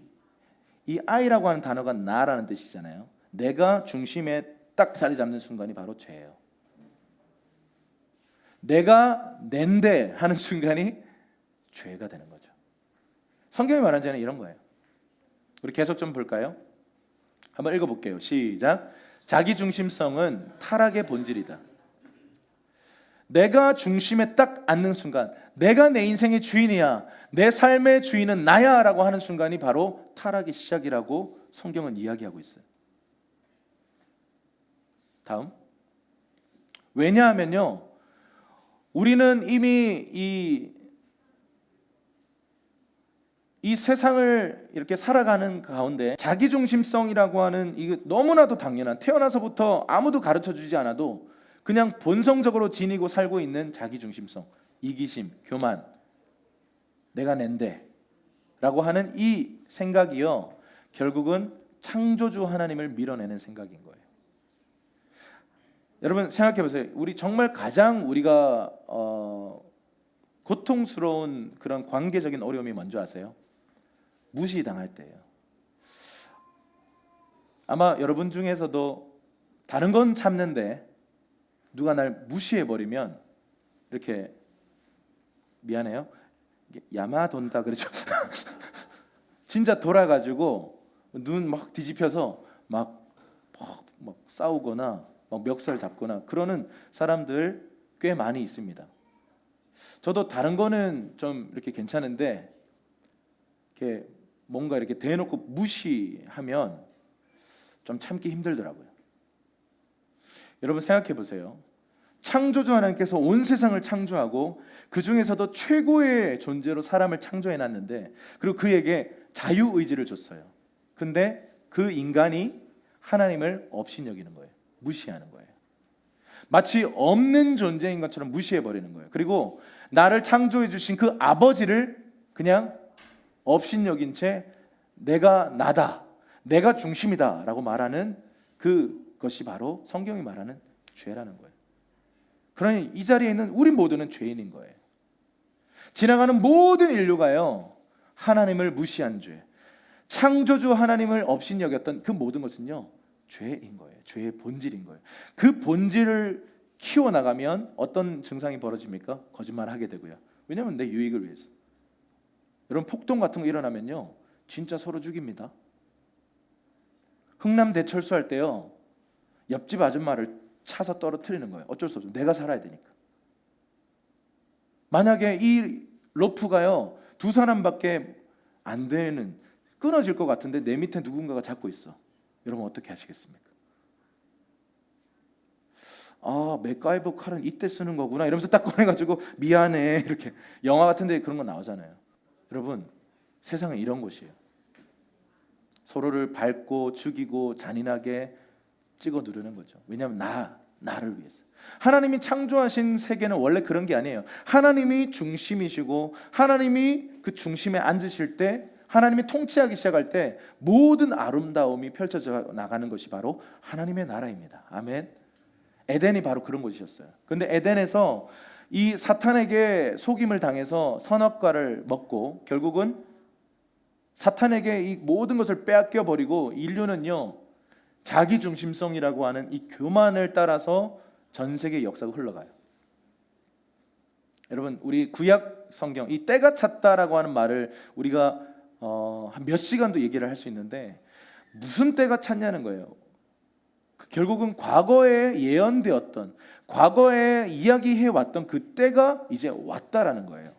이 I라고 하는 단어가 나라는 뜻이잖아요. 내가 중심에 딱 자리 잡는 순간이 바로 죄예요. 내가 낸데 하는 순간이 죄가 되는 거죠. 성경이 말하는 죄는 이런 거예요. 우리 계속 좀 볼까요? 한번 읽어볼게요. 시작. 자기중심성은 타락의 본질이다. 내가 중심에 딱 앉는 순간, 내가 내 인생의 주인이야, 내 삶의 주인은 나야 라고 하는 순간이 바로 타락의 시작이라고 성경은 이야기하고 있어요. 다음. 왜냐하면요, 우리는 이미 이 세상을 이렇게 살아가는 가운데 자기중심성이라고 하는 이게 너무나도 당연한, 태어나서부터 아무도 가르쳐주지 않아도 그냥 본성적으로 지니고 살고 있는 자기중심성, 이기심, 교만, 내가 낸데 라고 하는 이 생각이요, 결국은 창조주 하나님을 밀어내는 생각인 거예요. 여러분 생각해 보세요. 우리 정말 가장 우리가 고통스러운 그런 관계적인 어려움이 뭔지 아세요? 무시당할 때예요. 아마 여러분 중에서도 다른 건 참는데 누가 날 무시해버리면 이렇게 미안해요, 야마 돈다 그러죠. 진짜 돌아가지고 눈 막 뒤집혀서 막 싸우거나 막 멱살 잡거나 그러는 사람들 꽤 많이 있습니다. 저도 다른 거는 좀 이렇게 괜찮은데 이렇게 뭔가 이렇게 대놓고 무시하면 좀 참기 힘들더라고요. 여러분 생각해 보세요. 창조주 하나님께서 온 세상을 창조하고 그 중에서도 최고의 존재로 사람을 창조해 놨는데, 그리고 그에게 자유의지를 줬어요. 근데 그 인간이 하나님을 업신여기는 거예요. 무시하는 거예요. 마치 없는 존재인 것처럼 무시해 버리는 거예요. 그리고 나를 창조해 주신 그 아버지를 그냥 업신여긴 채 내가 나다, 내가 중심이다 라고 말하는 그것이 바로 성경이 말하는 죄라는 거예요. 그러니 이 자리에 있는 우리 모두는 죄인인 거예요. 지나가는 모든 인류가요, 하나님을 무시한 죄, 창조주 하나님을 업신여겼던 그 모든 것은요 죄인 거예요. 죄의 본질인 거예요. 그 본질을 키워나가면 어떤 증상이 벌어집니까? 거짓말하게 되고요. 왜냐하면 내 유익을 위해서. 여러분 폭동 같은 거 일어나면요 진짜 서로 죽입니다. 흥남 대철수할 때요 옆집 아줌마를 차서 떨어뜨리는 거예요. 어쩔 수 없죠. 내가 살아야 되니까. 만약에 이 로프가요 2사람밖에 안 되는, 끊어질 것 같은데 내 밑에 누군가가 잡고 있어. 여러분 어떻게 하시겠습니까? 아, 맥가이버 칼은 이때 쓰는 거구나 이러면서 딱 꺼내가지고 미안해 이렇게, 영화 같은 데 그런 거 나오잖아요. 여러분 세상은 이런 곳이에요. 서로를 밟고 죽이고 잔인하게 찍어 누르는 거죠. 왜냐하면 나를 위해서. 하나님이 창조하신 세계는 원래 그런 게 아니에요. 하나님이 중심이시고 하나님이 그 중심에 앉으실 때, 하나님이 통치하기 시작할 때 모든 아름다움이 펼쳐져 나가는 것이 바로 하나님의 나라입니다. 아멘. 에덴이 바로 그런 곳이었어요. 그런데 에덴에서 이 사탄에게 속임을 당해서 선악과를 먹고 결국은 사탄에게 이 모든 것을 빼앗겨 버리고 인류는요 자기중심성이라고 하는 이 교만을 따라서 전 세계 역사가 흘러가요. 여러분 우리 구약 성경, 이 때가 찼다라고 하는 말을 우리가 한 몇 시간도 얘기를 할 수 있는데, 무슨 때가 찼냐는 거예요. 결국은 과거에 예언되었던, 과거에 이야기해왔던 그 때가 이제 왔다라는 거예요.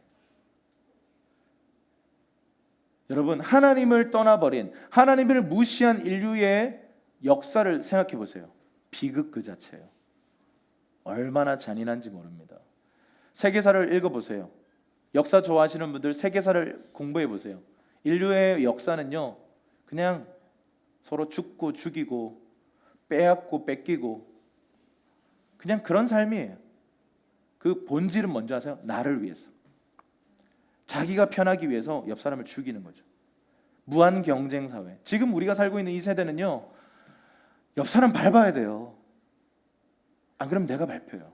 여러분 하나님을 떠나버린, 하나님을 무시한 인류의 역사를 생각해 보세요. 비극 그 자체예요. 얼마나 잔인한지 모릅니다. 세계사를 읽어보세요. 역사 좋아하시는 분들 세계사를 공부해 보세요. 인류의 역사는요 그냥 서로 죽고 죽이고 빼앗고 뺏기고 그냥 그런 삶이에요. 그 본질은 뭔지 아세요? 나를 위해서, 자기가 편하기 위해서 옆 사람을 죽이는 거죠. 무한 경쟁 사회. 지금 우리가 살고 있는 이 세대는요 옆 사람 밟아야 돼요. 안 그러면 내가 발표해요.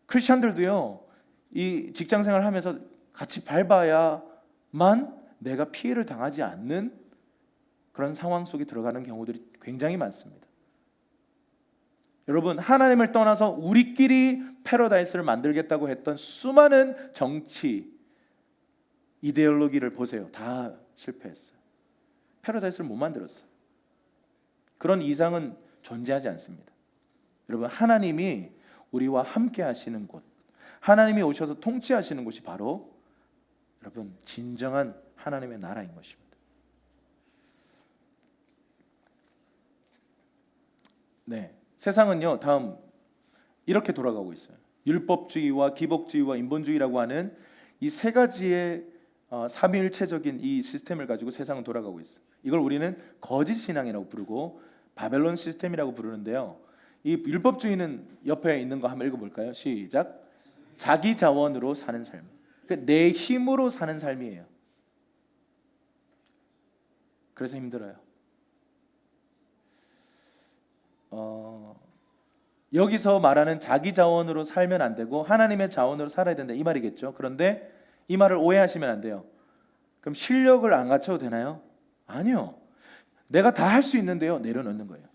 크리스천들도요, 이 직장생활 하면서 같이 밟아야만 내가 피해를 당하지 않는 그런 상황 속에 들어가는 경우들이 굉장히 많습니다. 여러분, 하나님을 떠나서 우리끼리 패러다이스를 만들겠다고 했던 수많은 정치 이데올로기를 보세요. 다 실패했어요. 패러다이스를 못 만들었어요. 그런 이상은 존재하지 않습니다. 여러분, 하나님이 우리와 함께 하시는 곳, 하나님이 오셔서 통치하시는 곳이 바로 여러분 진정한 하나님의 나라인 것입니다. 네, 세상은요 다음 이렇게 돌아가고 있어요. 율법주의와 기복주의와 인본주의라고 하는 이 세 가지의 삼위일체적인 이 시스템을 가지고 세상은 돌아가고 있어요. 이걸 우리는 거짓 신앙이라고 부르고 바벨론 시스템이라고 부르는데요. 이 율법주의는 옆에 있는 거 한번 읽어볼까요? 시작. 자기 자원으로 사는 삶. 그러니까 내 힘으로 사는 삶이에요. 그래서 힘들어요. 여기서 말하는 자기 자원으로 살면 안 되고 하나님의 자원으로 살아야 된다 이 말이겠죠. 그런데 이 말을 오해하시면 안 돼요. 그럼 실력을 안 갖춰도 되나요? 아니요. 내가 다 할 수 있는데요. 내려놓는 거예요.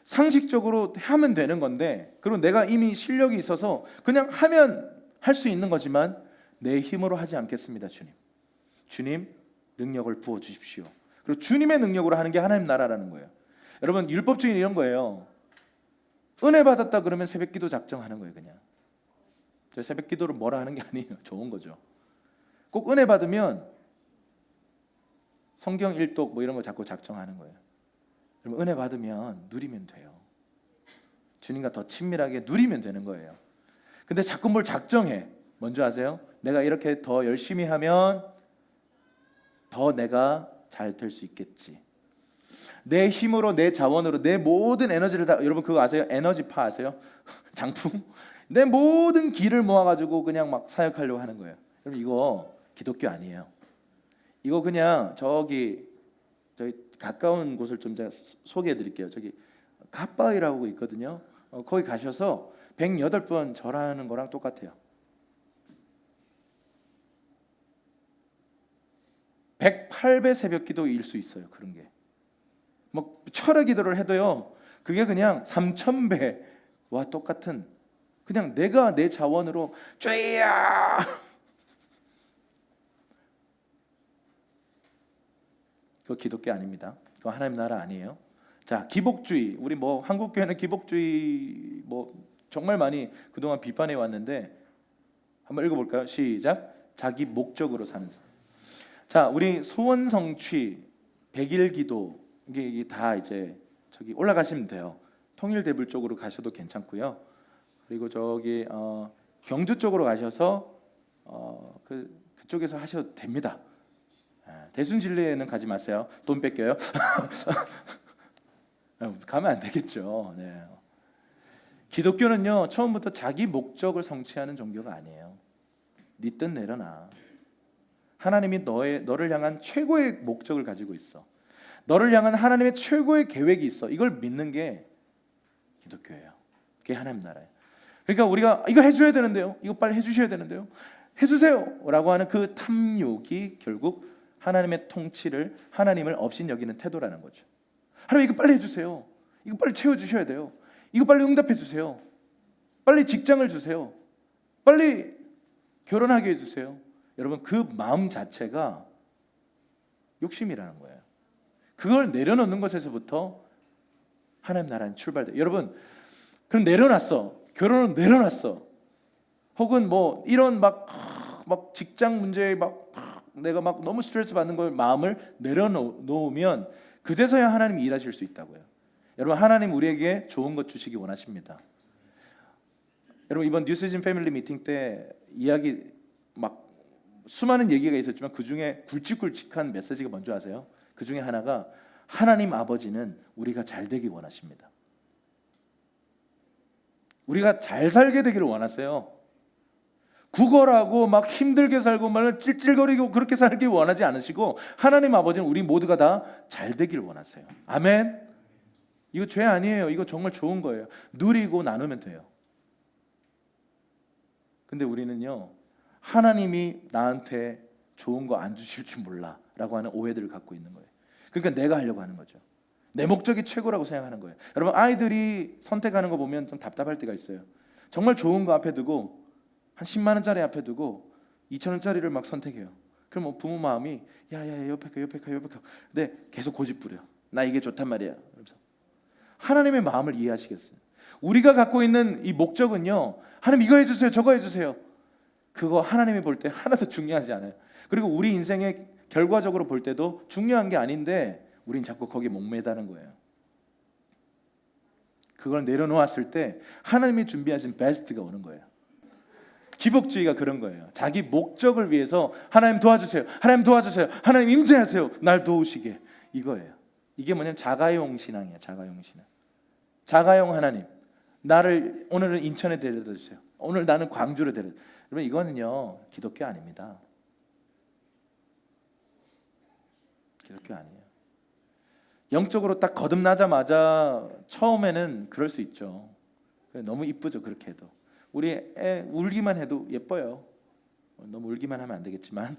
상식적으로 하면 되는 건데, 그리고 내가 이미 실력이 있어서 그냥 하면 할 수 있는 거지만 내 힘으로 하지 않겠습니다. 주님 능력을 부어 주십시오. 그리고 주님의 능력으로 하는 게 하나님 나라라는 거예요. 여러분, 율법주의는 이런 거예요. 은혜 받았다 그러면 새벽기도 작정하는 거예요. 그냥 저 새벽기도를 뭐라 하는 게 아니에요. 좋은 거죠. 꼭 은혜 받으면 성경 일독 뭐 이런 거 자꾸 작정하는 거예요. 그럼 은혜 받으면 누리면 돼요. 주님과 더 친밀하게 누리면 되는 거예요. 근데 자꾸 뭘 작정해. 뭔지 아세요? 내가 이렇게 더 열심히 하면 더 내가 잘 될 수 있겠지. 내 힘으로, 내 자원으로, 내 모든 에너지를 다, 여러분 그거 아세요? 에너지파 아세요? 장풍? 내 모든 기를 모아가지고 그냥 막 사역하려고 하는 거예요. 여러분 이거 기독교 아니에요. 이거 그냥 저기 가까운 곳을 좀 제가 소개해드릴게요. 저기 갓바위라고 있거든요. 거기 가셔서 108번 절하는 거랑 똑같아요. 108배 새벽기도일 수 있어요. 그런 게. 뭐 철의 기도를 해도요. 그게 그냥 3000배와 똑같은, 그냥 내가 내 자원으로 쬐야. 그거 기독교 아닙니다. 그거 하나님 나라 아니에요. 자, 기복주의. 우리 뭐 한국 교회는 기복주의 뭐 정말 많이 그동안 비판해 왔는데 한번 읽어볼까요? 시작. 자기 목적으로 사는 삶. 자, 우리 소원 성취, 백일 기도 이게 다 이제 저기 올라가시면 돼요. 통일대불 쪽으로 가셔도 괜찮고요. 그리고 저기 경주 쪽으로 가셔서 그쪽에서 하셔도 됩니다. 대순진리에는 가지 마세요. 돈 뺏겨요. 가면 안 되겠죠. 네. 기독교는요 처음부터 자기 목적을 성취하는 종교가 아니에요. 네 뜻 내려놔. 하나님이 너를 향한 최고의 목적을 가지고 있어. 너를 향한 하나님의 최고의 계획이 있어. 이걸 믿는 게 기독교예요. 그게 하나님 나라예요. 그러니까 우리가 이거 해줘야 되는데요, 이거 빨리 해주셔야 되는데요, 해주세요 라고 하는 그 탐욕이 결국 하나님의 통치를, 하나님을 업신여기는 태도라는 거죠. 하나님 이거 빨리 해주세요, 이거 빨리 채워주셔야 돼요, 이거 빨리 응답해 주세요, 빨리 직장을 주세요, 빨리 결혼하게 해주세요. 여러분 그 마음 자체가 욕심이라는 거예요. 그걸 내려놓는 것에서부터 하나님 나라는 출발돼요. 여러분 그럼 내려놨어, 결혼은 내려놨어, 혹은 뭐 이런 막 직장 문제에 내가 너무 스트레스 받는 걸 마음을 내려놓으면 그제서야 하나님이 일하실 수 있다고요. 여러분 하나님 우리에게 좋은 것 주시기 원하십니다. 여러분 이번 뉴스진 패밀리 미팅 때 이야기 수많은 얘기가 있었지만 그 중에 굵직굵직한 메시지가 뭔지 아세요? 그 중에 하나가 하나님 아버지는 우리가 잘 되기 원하십니다. 우리가 잘 살게 되기를 원하세요. 구걸하고 막 힘들게 살고 막 찔찔거리고 그렇게 살기 원하지 않으시고 하나님 아버지는 우리 모두가 다 잘 되길 원하세요. 아멘. 이거 죄 아니에요. 이거 정말 좋은 거예요. 누리고 나누면 돼요. 근데 우리는요, 하나님이 나한테 좋은 거 안 주실 줄 몰라 라고 하는 오해들을 갖고 있는 거예요. 그러니까 내가 하려고 하는 거죠. 내 목적이 최고라고 생각하는 거예요. 여러분, 아이들이 선택하는 거 보면 좀 답답할 때가 있어요. 정말 좋은 거 앞에 두고 한 10만 원짜리 앞에 두고 2천 원짜리를 막 선택해요. 그럼 뭐 부모 마음이 야야 옆에 거 근데 계속 고집 부려. 나 이게 좋단 말이야. 그러면서 하나님의 마음을 이해하시겠어요? 우리가 갖고 있는 이 목적은요, 하나님 이거 해주세요, 저거 해주세요. 그거 하나님이 볼 때 하나도 중요하지 않아요. 그리고 우리 인생의 결과적으로 볼 때도 중요한 게 아닌데 우린 자꾸 거기에 목매다는 거예요. 그걸 내려놓았을 때 하나님이 준비하신 베스트가 오는 거예요. 기복주의가 그런 거예요. 자기 목적을 위해서 하나님 도와주세요, 하나님 도와주세요, 하나님 임재하세요, 날 도우시게, 이거예요. 이게 뭐냐면 자가용 신앙이에요. 자가용 신앙. 자가용 하나님, 나를 오늘은 인천에 데려다 주세요, 오늘 나는 광주로 데려다. 여러분, 이거는요 기독교 아닙니다. 기독교 아니에요. 영적으로 딱 거듭나자마자 처음에는 그럴 수 있죠. 너무 이쁘죠. 그렇게 해도 우리 애 울기만 해도 예뻐요. 너무 울기만 하면 안 되겠지만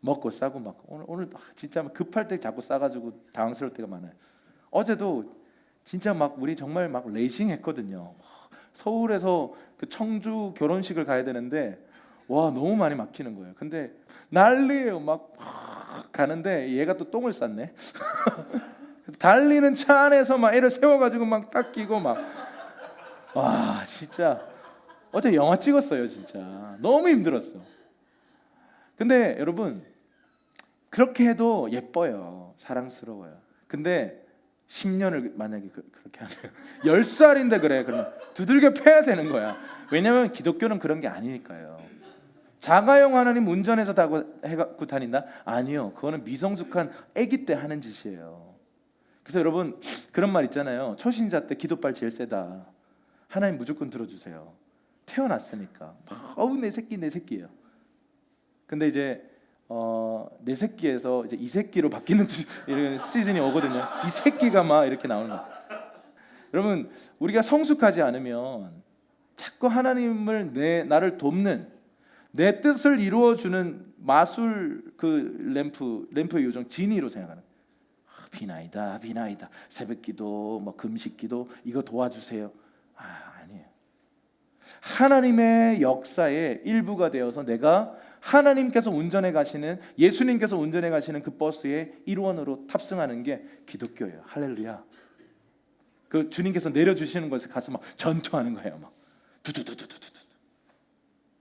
먹고 싸고 막 오늘 진짜 급할 때 자꾸 싸가지고 당황스러울 때가 많아요. 어제도 진짜 막 우리 정말 막 레이싱했거든요. 서울에서 그 청주 결혼식을 가야 되는데 와 너무 많이 막히는 거예요. 근데 난리예요. 막 가는데 얘가 또 똥을 쌌네. 달리는 차 안에서 막 애를 세워가지고 막 닦이고 막 와 진짜 어제 영화 찍었어요. 진짜 너무 힘들었어. 근데 여러분 그렇게 해도 예뻐요. 사랑스러워요. 근데 10년을 만약에 그렇게 하면 10살인데 그래 그러면 두들겨 패야 되는 거야. 왜냐하면 기독교는 그런 게 아니니까요. 자가용 하나님 운전해서 타고 해갖고 다닌다? 아니요. 그거는 미성숙한 아기 때 하는 짓이에요. 그래서 여러분 그런 말 있잖아요. 초신자 때 기도빨 제일 세다. 하나님 무조건 들어주세요. 태어났으니까 어우 내 새끼예요. 근데 이제 내 새끼에서 이제 이 새끼로 바뀌는 이런 시즌이 오거든요. 이 새끼가 막 이렇게 나오는 거예요. 여러분 우리가 성숙하지 않으면 자꾸 하나님을 나를 돕는 내 뜻을 이루어주는 마술 그 램프의 요정 지니로 생각하는 거예요. 비나이다 새벽기도 뭐 금식기도 이거 도와주세요. 아니에요. 하나님의 역사의 일부가 되어서 내가 하나님께서 운전해 가시는 예수님께서 운전해 가시는 그 버스의 일원으로 탑승하는 게 기독교예요. 할렐루야. 그 주님께서 내려주시는 것에 가서 막 전투하는 거예요. 막 두두두두두두.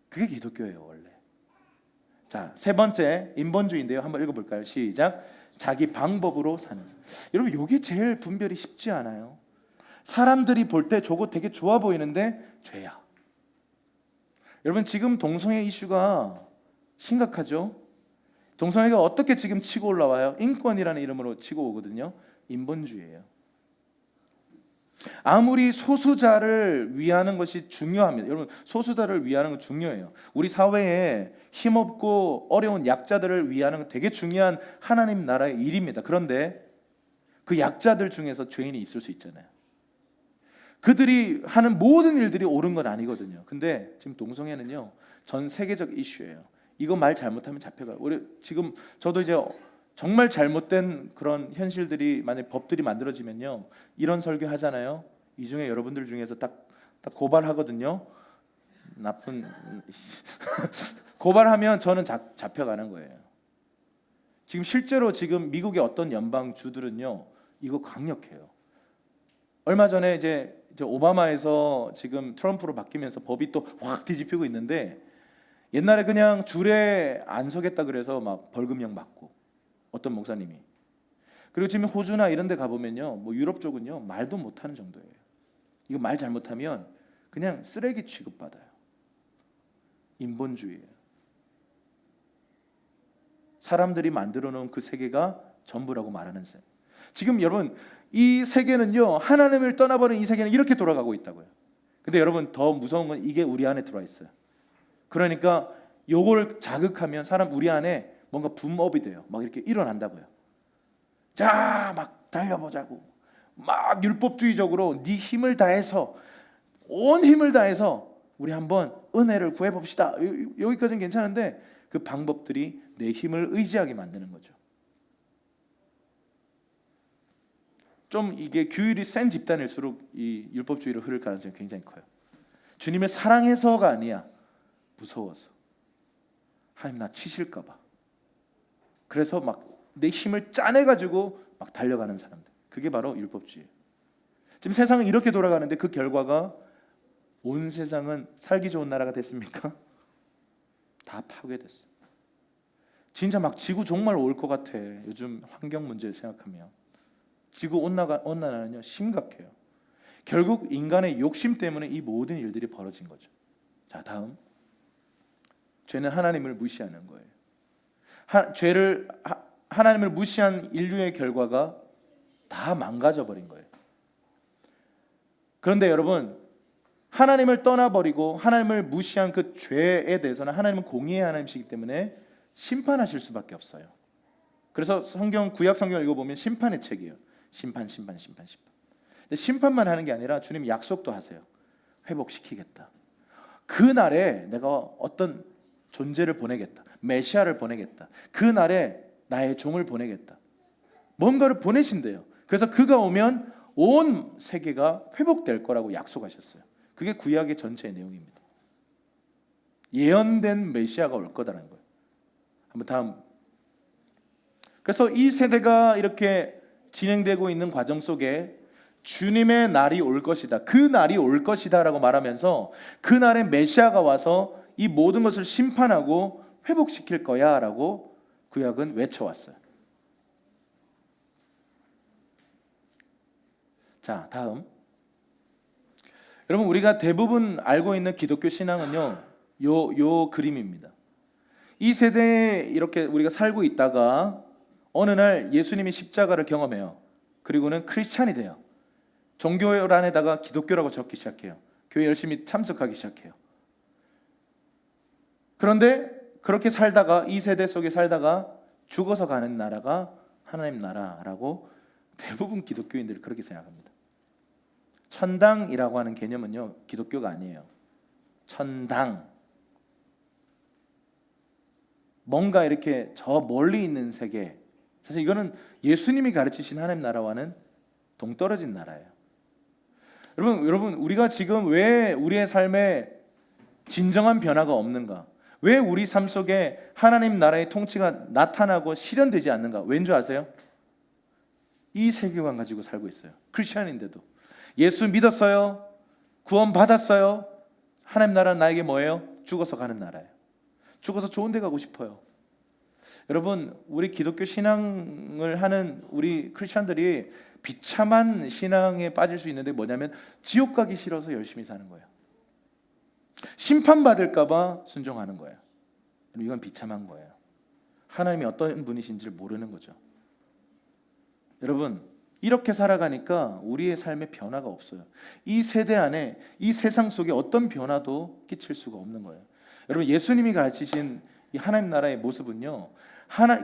그게 기독교예요 원래. 자, 세 번째 인본주의인데요. 한번 읽어볼까요? 시작. 자기 방법으로 사는. 여러분 이게 제일 분별이 쉽지 않아요. 사람들이 볼 때 저거 되게 좋아 보이는데 죄야. 여러분 지금 동성애 이슈가 심각하죠. 동성애가 어떻게 지금 치고 올라와요? 인권이라는 이름으로 치고 오거든요. 인본주의예요. 아무리 소수자를 위하는 것이 중요합니다. 여러분 소수자를 위하는 건 중요해요. 우리 사회에 힘없고 어려운 약자들을 위하는 건 되게 중요한 하나님 나라의 일입니다. 그런데 그 약자들 중에서 죄인이 있을 수 있잖아요. 그들이 하는 모든 일들이 옳은 건 아니거든요. 근데 지금 동성애는요 전 세계적 이슈예요. 이거 말 잘못하면 잡혀가요. 우리 지금 저도 이제 정말 잘못된 그런 현실들이 만약 법들이 만들어지면요 이런 설교 하잖아요. 이 중에 여러분들 중에서 딱 고발하거든요. 나쁜 고발하면 저는 잡혀가는 거예요. 지금 실제로 지금 미국의 어떤 연방 주들은요 이거 강력해요. 얼마 전에 이제 오바마에서 지금 트럼프로 바뀌면서 법이 또 확 뒤집히고 있는데 옛날에 그냥 줄에 안 서겠다 그래서 막 벌금형 맞고 어떤 목사님이. 그리고 지금 호주나 이런 데 가보면요 뭐 유럽 쪽은요 말도 못하는 정도예요. 이거 말 잘못하면 그냥 쓰레기 취급받아요. 인본주의예요. 사람들이 만들어 놓은 그 세계가 전부라고 말하는 세계. 지금 여러분 이 세계는요 하나님을 떠나버린 이 세계는 이렇게 돌아가고 있다고요. 근데 여러분 더 무서운 건 이게 우리 안에 들어와 있어요. 그러니까 요걸 자극하면 우리 안에 뭔가 붐업이 돼요. 막 이렇게 일어난다고요. 자, 막 달려보자고. 막 율법주의적으로 네 힘을 다해서, 온 힘을 다해서 우리 한번 은혜를 구해봅시다. 여기까지는 괜찮은데 그 방법들이 내 힘을 의지하게 만드는 거죠. 좀 이게 규율이 센 집단일수록 이 율법주의로 흐를 가능성이 굉장히 커요. 주님을 사랑해서가 아니야. 무서워서. 하나님 나 치실까 봐. 그래서 막 내 힘을 짜내가지고 막 달려가는 사람들. 그게 바로 율법주의예요. 지금 세상은 이렇게 돌아가는데 그 결과가 온 세상은 살기 좋은 나라가 됐습니까? 다 파괴됐어요. 진짜 막 지구 종말 올 것 같아. 요즘 환경 문제를 생각하면 지구 온난화는요 심각해요. 결국 인간의 욕심 때문에 이 모든 일들이 벌어진 거죠. 자, 다음. 죄는 하나님을 무시하는 거예요. 하나님을 무시한 인류의 결과가 다 망가져 버린 거예요. 그런데 여러분, 하나님을 떠나버리고 하나님을 무시한 그 죄에 대해서는 하나님은 공의의 하나님이시기 때문에 심판하실 수밖에 없어요. 그래서 구약 성경을 읽어보면 심판의 책이에요. 심판. 근데 심판만 하는 게 아니라 주님 약속도 하세요. 회복시키겠다. 그날에 내가 어떤 존재를 보내겠다. 메시아를 보내겠다. 그날에 나의 종을 보내겠다. 뭔가를 보내신대요. 그래서 그가 오면 온 세계가 회복될 거라고 약속하셨어요. 그게 구약의 전체의 내용입니다. 예언된 메시아가 올 거다라는 거예요. 한번 다음. 그래서 이 세대가 이렇게 진행되고 있는 과정 속에 주님의 날이 올 것이다. 그 날이 올 것이다라고 말하면서 그 날에 메시아가 와서 이 모든 것을 심판하고 회복시킬 거야라고 구약은 외쳐왔어요. 자, 다음. 여러분, 우리가 대부분 알고 있는 기독교 신앙은요, 요 그림입니다. 이 세대에 이렇게 우리가 살고 있다가 어느 날 예수님이 십자가를 경험해요. 그리고는 크리스찬이 돼요. 종교란에다가 기독교라고 적기 시작해요. 교회 열심히 참석하기 시작해요. 그런데 그렇게 살다가 이 세대 속에 살다가 죽어서 가는 나라가 하나님 나라라고 대부분 기독교인들이 그렇게 생각합니다. 천당이라고 하는 개념은요, 기독교가 아니에요. 천당. 뭔가 이렇게 저 멀리 있는 세계. 사실 이거는 예수님이 가르치신 하나님 나라와는 동떨어진 나라예요. 여러분, 우리가 지금 왜 우리의 삶에 진정한 변화가 없는가? 왜 우리 삶 속에 하나님 나라의 통치가 나타나고 실현되지 않는가? 왠 줄 아세요? 이 세계관 가지고 살고 있어요. 크리스천인데도. 예수 믿었어요. 구원 받았어요. 하나님 나라는 나에게 뭐예요? 죽어서 가는 나라예요. 죽어서 좋은 데 가고 싶어요. 여러분, 우리 기독교 신앙을 하는 우리 크리스천들이 비참한 신앙에 빠질 수 있는데 뭐냐면 지옥 가기 싫어서 열심히 사는 거예요. 심판받을까 봐 순종하는 거예요. 이건 비참한 거예요. 하나님이 어떤 분이신지를 모르는 거죠. 여러분, 이렇게 살아가니까 우리의 삶에 변화가 없어요. 이 세대 안에, 이 세상 속에 어떤 변화도 끼칠 수가 없는 거예요. 여러분, 예수님이 가르치신 이 하나님 나라의 모습은요,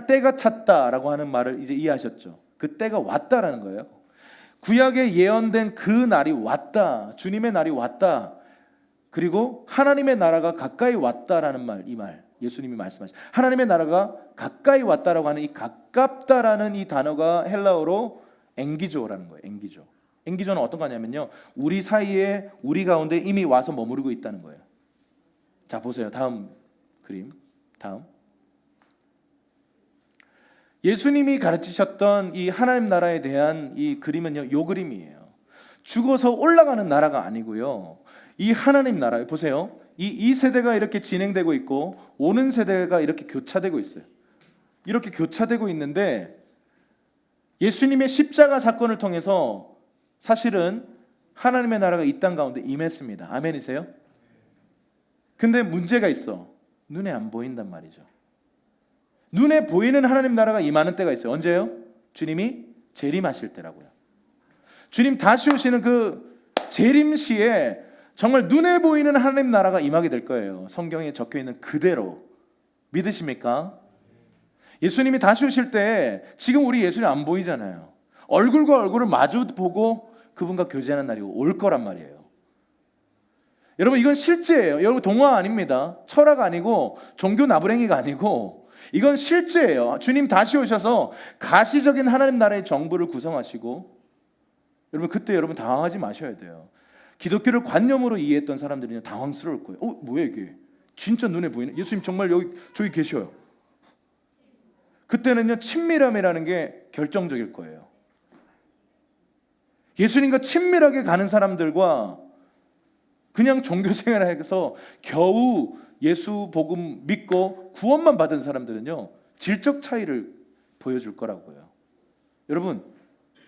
때가 찼다라고 하는 말을 이제 이해하셨죠. 그 때가 왔다라는 거예요. 구약에 예언된 그 날이 왔다. 주님의 날이 왔다. 그리고 하나님의 나라가 가까이 왔다라는 말, 이 말 예수님이 말씀하신 하나님의 나라가 가까이 왔다라고 하는 이 가깝다라는 이 단어가 헬라어로 엥기조라는 거예요. 엥기조는 어떤 거냐면요, 우리 사이에, 우리 가운데 이미 와서 머무르고 있다는 거예요. 자, 보세요. 다음 그림. 다음. 예수님이 가르치셨던 이 하나님 나라에 대한 이 그림은요, 요 그림이에요. 죽어서 올라가는 나라가 아니고요, 이 하나님 나라에 보세요. 이 세대가 이렇게 진행되고 있고 오는 세대가 이렇게 교차되고 있어요. 이렇게 교차되고 있는데 예수님의 십자가 사건을 통해서 사실은 하나님의 나라가 이 땅 가운데 임했습니다. 아멘이세요? 근데 문제가 있어. 눈에 안 보인단 말이죠. 눈에 보이는 하나님 나라가 임하는 때가 있어요. 언제요? 주님이 재림하실 때라고요. 주님 다시 오시는 그 재림 시에 정말 눈에 보이는 하나님 나라가 임하게 될 거예요. 성경에 적혀 있는 그대로. 믿으십니까? 예수님이 다시 오실 때 지금 우리 예수님 안 보이잖아요. 얼굴과 얼굴을 마주 보고 그분과 교제하는 날이 올 거란 말이에요. 여러분, 이건 실제예요. 여러분, 동화 아닙니다. 철학 아니고 종교 나부랭이가 아니고 이건 실제예요. 주님 다시 오셔서 가시적인 하나님 나라의 정부를 구성하시고, 여러분 그때 여러분 당황하지 마셔야 돼요. 기독교를 관념으로 이해했던 사람들이 당황스러울 거예요. 뭐야 이게? 진짜 눈에 보이네. 예수님 정말 저기 계셔요. 그때는요, 친밀함이라는 게 결정적일 거예요. 예수님과 친밀하게 가는 사람들과 그냥 종교 생활을 해서 겨우 예수 복음 믿고 구원만 받은 사람들은요, 질적 차이를 보여줄 거라고요. 여러분,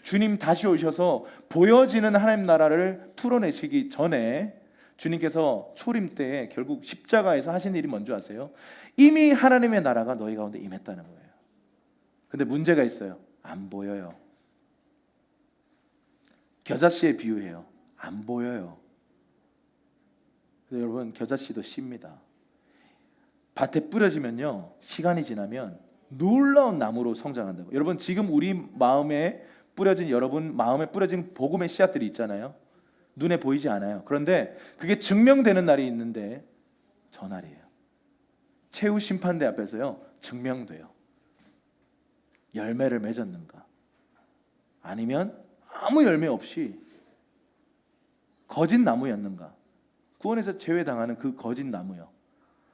주님 다시 오셔서 보여지는 하나님 나라를 풀어내시기 전에 주님께서 초림 때에 결국 십자가에서 하신 일이 뭔지 아세요? 이미 하나님의 나라가 너희 가운데 임했다는 거예요. 근데 문제가 있어요. 안 보여요. 겨자씨에 비유해요. 안 보여요. 여러분, 겨자씨도 씨입니다. 밭에 뿌려지면요, 시간이 지나면 놀라운 나무로 성장한다고. 여러분, 지금 우리 마음에 뿌려진, 여러분 마음에 뿌려진 복음의 씨앗들이 있잖아요. 눈에 보이지 않아요. 그런데 그게 증명되는 날이 있는데 저 날이에요. 최후 심판대 앞에서요, 증명돼요. 열매를 맺었는가? 아니면 아무 열매 없이 거짓 나무였는가? 구원에서 제외당하는 그 거짓 나무요.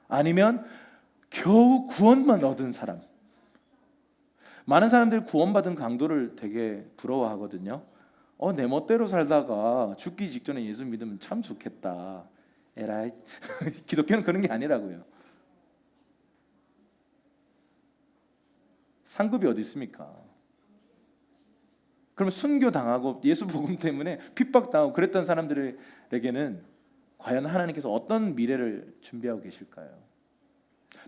아니면 겨우 구원만 얻은 사람. 많은 사람들이 구원받은 강도를 되게 부러워하거든요. 내 멋대로 살다가 죽기 직전에 예수 믿으면 참 좋겠다. 에라이. 기독교는 그런 게 아니라고요. 상급이 어디 있습니까? 그러면 순교당하고 예수 복음 때문에 핍박당하고 그랬던 사람들에게는 과연 하나님께서 어떤 미래를 준비하고 계실까요?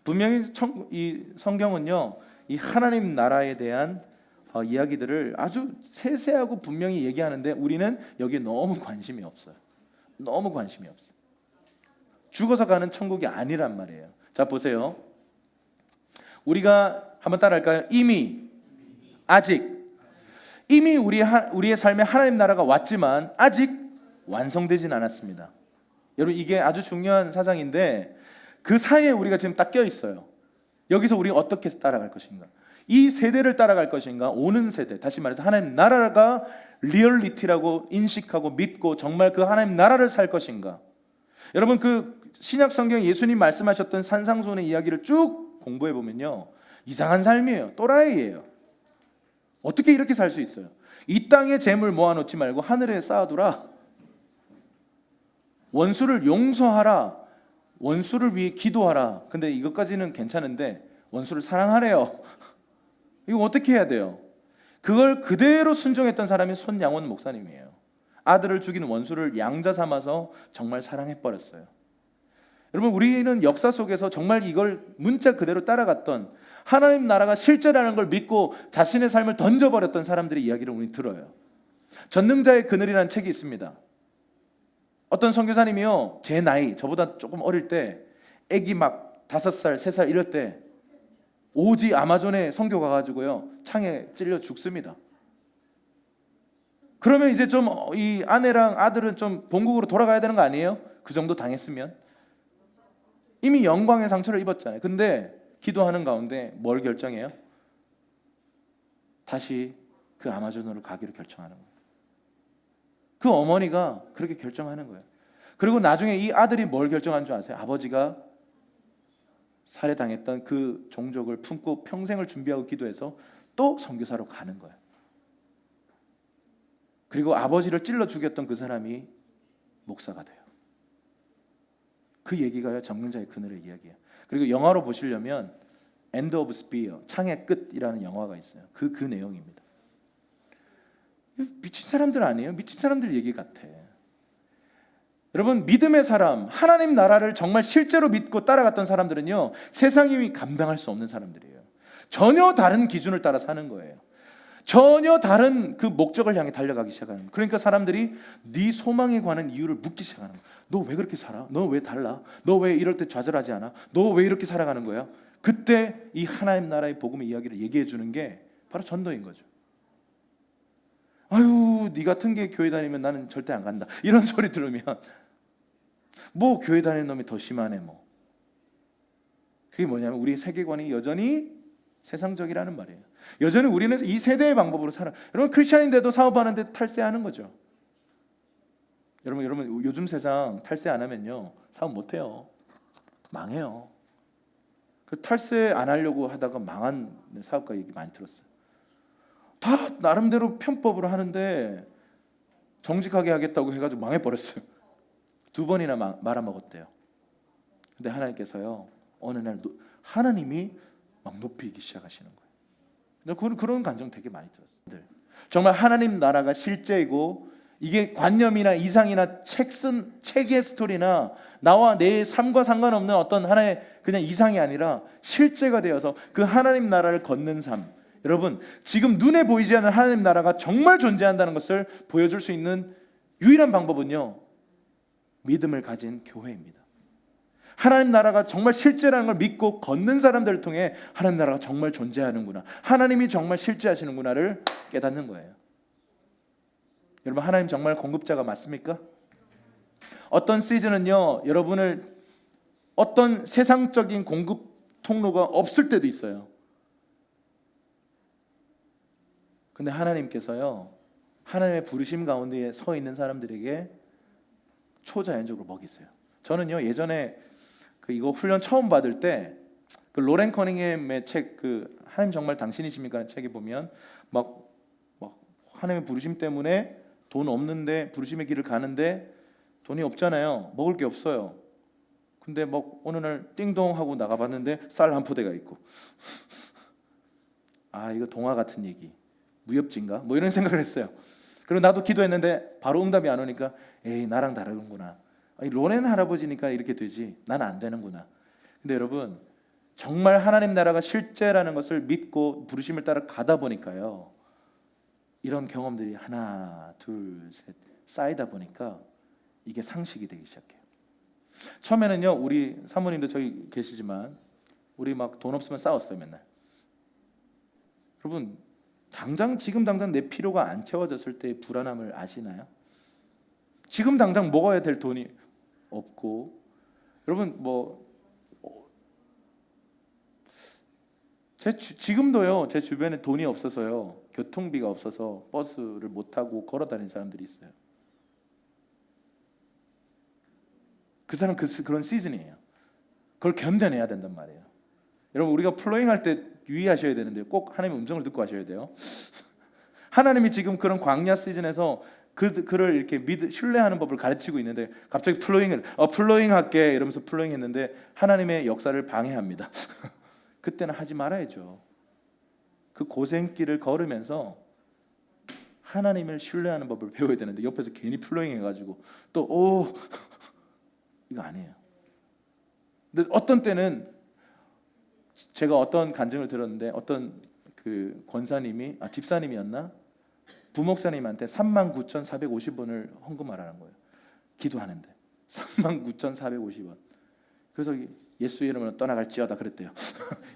분명히 이 성경은요, 이 하나님 나라에 대한 이야기들을 아주 세세하고 분명히 얘기하는데 우리는 여기에 너무 관심이 없어요. 너무 관심이 없어요. 죽어서 가는 천국이 아니란 말이에요. 자, 보세요. 우리가 한번 따라할까요? 이미, 아직. 이미 우리의 삶에 하나님 나라가 왔지만 아직 완성되진 않았습니다. 여러분, 이게 아주 중요한 사상인데 그 사이에 우리가 지금 딱 껴 있어요. 여기서 우리가 어떻게 따라갈 것인가? 이 세대를 따라갈 것인가? 오는 세대, 다시 말해서 하나님 나라가 리얼리티라고 인식하고 믿고 정말 그 하나님 나라를 살 것인가? 여러분, 그 신약 성경 예수님 말씀하셨던 산상수훈의 이야기를 쭉 공부해 보면요, 이상한 삶이에요. 또라이예요. 어떻게 이렇게 살 수 있어요? 이 땅에 재물 모아놓지 말고 하늘에 쌓아두라. 원수를 용서하라. 원수를 위해 기도하라. 근데 이것까지는 괜찮은데 원수를 사랑하래요. 이거 어떻게 해야 돼요? 그걸 그대로 순종했던 사람이 손양원 목사님이에요. 아들을 죽인 원수를 양자 삼아서 정말 사랑해버렸어요. 여러분, 우리는 역사 속에서 정말 이걸 문자 그대로 따라갔던, 하나님 나라가 실제라는 걸 믿고 자신의 삶을 던져버렸던 사람들의 이야기를 우리 들어요. 전능자의 그늘이라는 책이 있습니다. 어떤 선교사님이요, 제 나이, 저보다 조금 어릴 때 애기 막 5살, 3살 이럴 때 오지 아마존에 선교 가가지고요, 창에 찔려 죽습니다. 그러면 이제 좀 이 아내랑 아들은 좀 본국으로 돌아가야 되는 거 아니에요? 그 정도 당했으면. 이미 영광의 상처를 입었잖아요. 근데 기도하는 가운데 뭘 결정해요? 다시 그 아마존으로 가기로 결정하는 거예요. 그 어머니가 그렇게 결정하는 거예요. 그리고 나중에 이 아들이 뭘 결정한 줄 아세요? 아버지가 살해당했던 그 종족을 품고 평생을 준비하고 기도해서 또 선교사로 가는 거예요. 그리고 아버지를 찔러 죽였던 그 사람이 목사가 돼요. 그 얘기가 전능자의 그늘의 이야기예요. 그리고 영화로 보시려면 End of Spear, 창의 끝이라는 영화가 있어요. 그 내용입니다. 미친 사람들 아니에요? 미친 사람들 얘기 같아. 여러분, 믿음의 사람, 하나님 나라를 정말 실제로 믿고 따라갔던 사람들은요, 세상이 감당할 수 없는 사람들이에요. 전혀 다른 기준을 따라 사는 거예요. 전혀 다른 그 목적을 향해 달려가기 시작하는 거예요. 그러니까 사람들이 네 소망에 관한 이유를 묻기 시작하는 거예요. 너 왜 그렇게 살아? 너 왜 달라? 너 왜 이럴 때 좌절하지 않아? 너 왜 이렇게 살아가는 거야? 그때 이 하나님 나라의 복음의 이야기를 얘기해 주는 게 바로 전도인 거죠. 아유, 네 같은 게 교회 다니면 나는 절대 안 간다, 이런 소리 들으면 뭐 교회 다니는 놈이 더 심하네 뭐. 그게 뭐냐면 우리의 세계관이 여전히 세상적이라는 말이에요. 여전히 우리는 이 세대의 방법으로 살아. 여러분, 크리스천인데도 사업하는데 탈세하는 거죠. 여러분 요즘 세상 탈세 안 하면요 사업 못 해요. 망해요. 그 탈세 안 하려고 하다가 망한 사업가 얘기 많이 들었어요. 다 나름대로 편법으로 하는데 정직하게 하겠다고 해가지고 망해버렸어요. 2번이나 말아먹었대요. 근데 하나님께서요 어느 날 하나님이 막 높이기 시작하시는 거예요. 그런 감정 되게 많이 들었어요. 정말 하나님 나라가 실제이고, 이게 관념이나 이상이나 책의 스토리나 나와 내 삶과 상관없는 어떤 하나의 그냥 이상이 아니라 실제가 되어서 그 하나님 나라를 걷는 삶. 여러분, 지금 눈에 보이지 않는 하나님 나라가 정말 존재한다는 것을 보여줄 수 있는 유일한 방법은요 믿음을 가진 교회입니다. 하나님 나라가 정말 실제라는 걸 믿고 걷는 사람들을 통해 하나님 나라가 정말 존재하는구나, 하나님이 정말 실제하시는구나를 깨닫는 거예요. 여러분, 하나님 정말 공급자가 맞습니까? 어떤 시즌은요 여러분을 어떤 세상적인 공급 통로가 없을 때도 있어요. 근데 하나님께서요 하나님의 부르심 가운데 서 있는 사람들에게 초자연적으로 먹이세요. 저는요 예전에 이거 훈련 처음 받을 때 그 로렌 커닝햄의 책, 그 하나님 정말 당신이십니까 책에 보면 막 하나님의 부르심 때문에 돈 없는데 부르심의 길을 가는데 돈이 없잖아요. 먹을 게 없어요. 근데 막 어느 날 띵동 하고 나가봤는데 쌀 한 포대가 있고 아, 이거 동화 같은 얘기, 무협지인가? 뭐 이런 생각을 했어요. 그리고 나도 기도했는데 바로 응답이 안 오니까 에이, 나랑 다르구나. 아니, 로렌 할아버지니까 이렇게 되지 나는 안 되는구나. 근데 여러분, 정말 하나님 나라가 실제라는 것을 믿고 부르심을 따라 가다 보니까요 이런 경험들이 하나 둘 셋 쌓이다 보니까 이게 상식이 되기 시작해요. 처음에는요 우리 사모님도 저기 계시지만 우리 막 돈 없으면 싸웠어요 맨날. 여러분, 지금 당장 내 필요가 안 채워졌을 때의 불안함을 아시나요? 지금 당장 먹어야 될 돈이 없고, 여러분 지금도요 제 주변에 돈이 없어서요 교통비가 없어서 버스를 못 타고 걸어 다니는 사람들이 있어요. 그 사람 그런 시즌이에요. 그걸 견뎌내야 된단 말이에요. 여러분, 우리가 플로잉 할 때 유의하셔야 되는데요, 꼭 하나님의 음성을 듣고 하셔야 돼요. 하나님이 지금 그런 광야 시즌에서 그를 이렇게 신뢰하는 법을 가르치고 있는데 갑자기 플로잉 할게 이러면서 플로잉 했는데 하나님의 역사를 방해합니다. 그때는 하지 말아야죠. 그 고생길을 걸으면서 하나님을 신뢰하는 법을 배워야 되는데 옆에서 괜히 플로잉 해가지고 또 이거 아니에요. 근데 어떤 때는 제가 어떤 간증을 들었는데 어떤 그 권사님이 집사님이었나 부목사님한테 39,450원을 헌금하라는 거예요. 기도하는데 39,450원. 그래서 예수 이름으로 떠나갈지어다 그랬대요.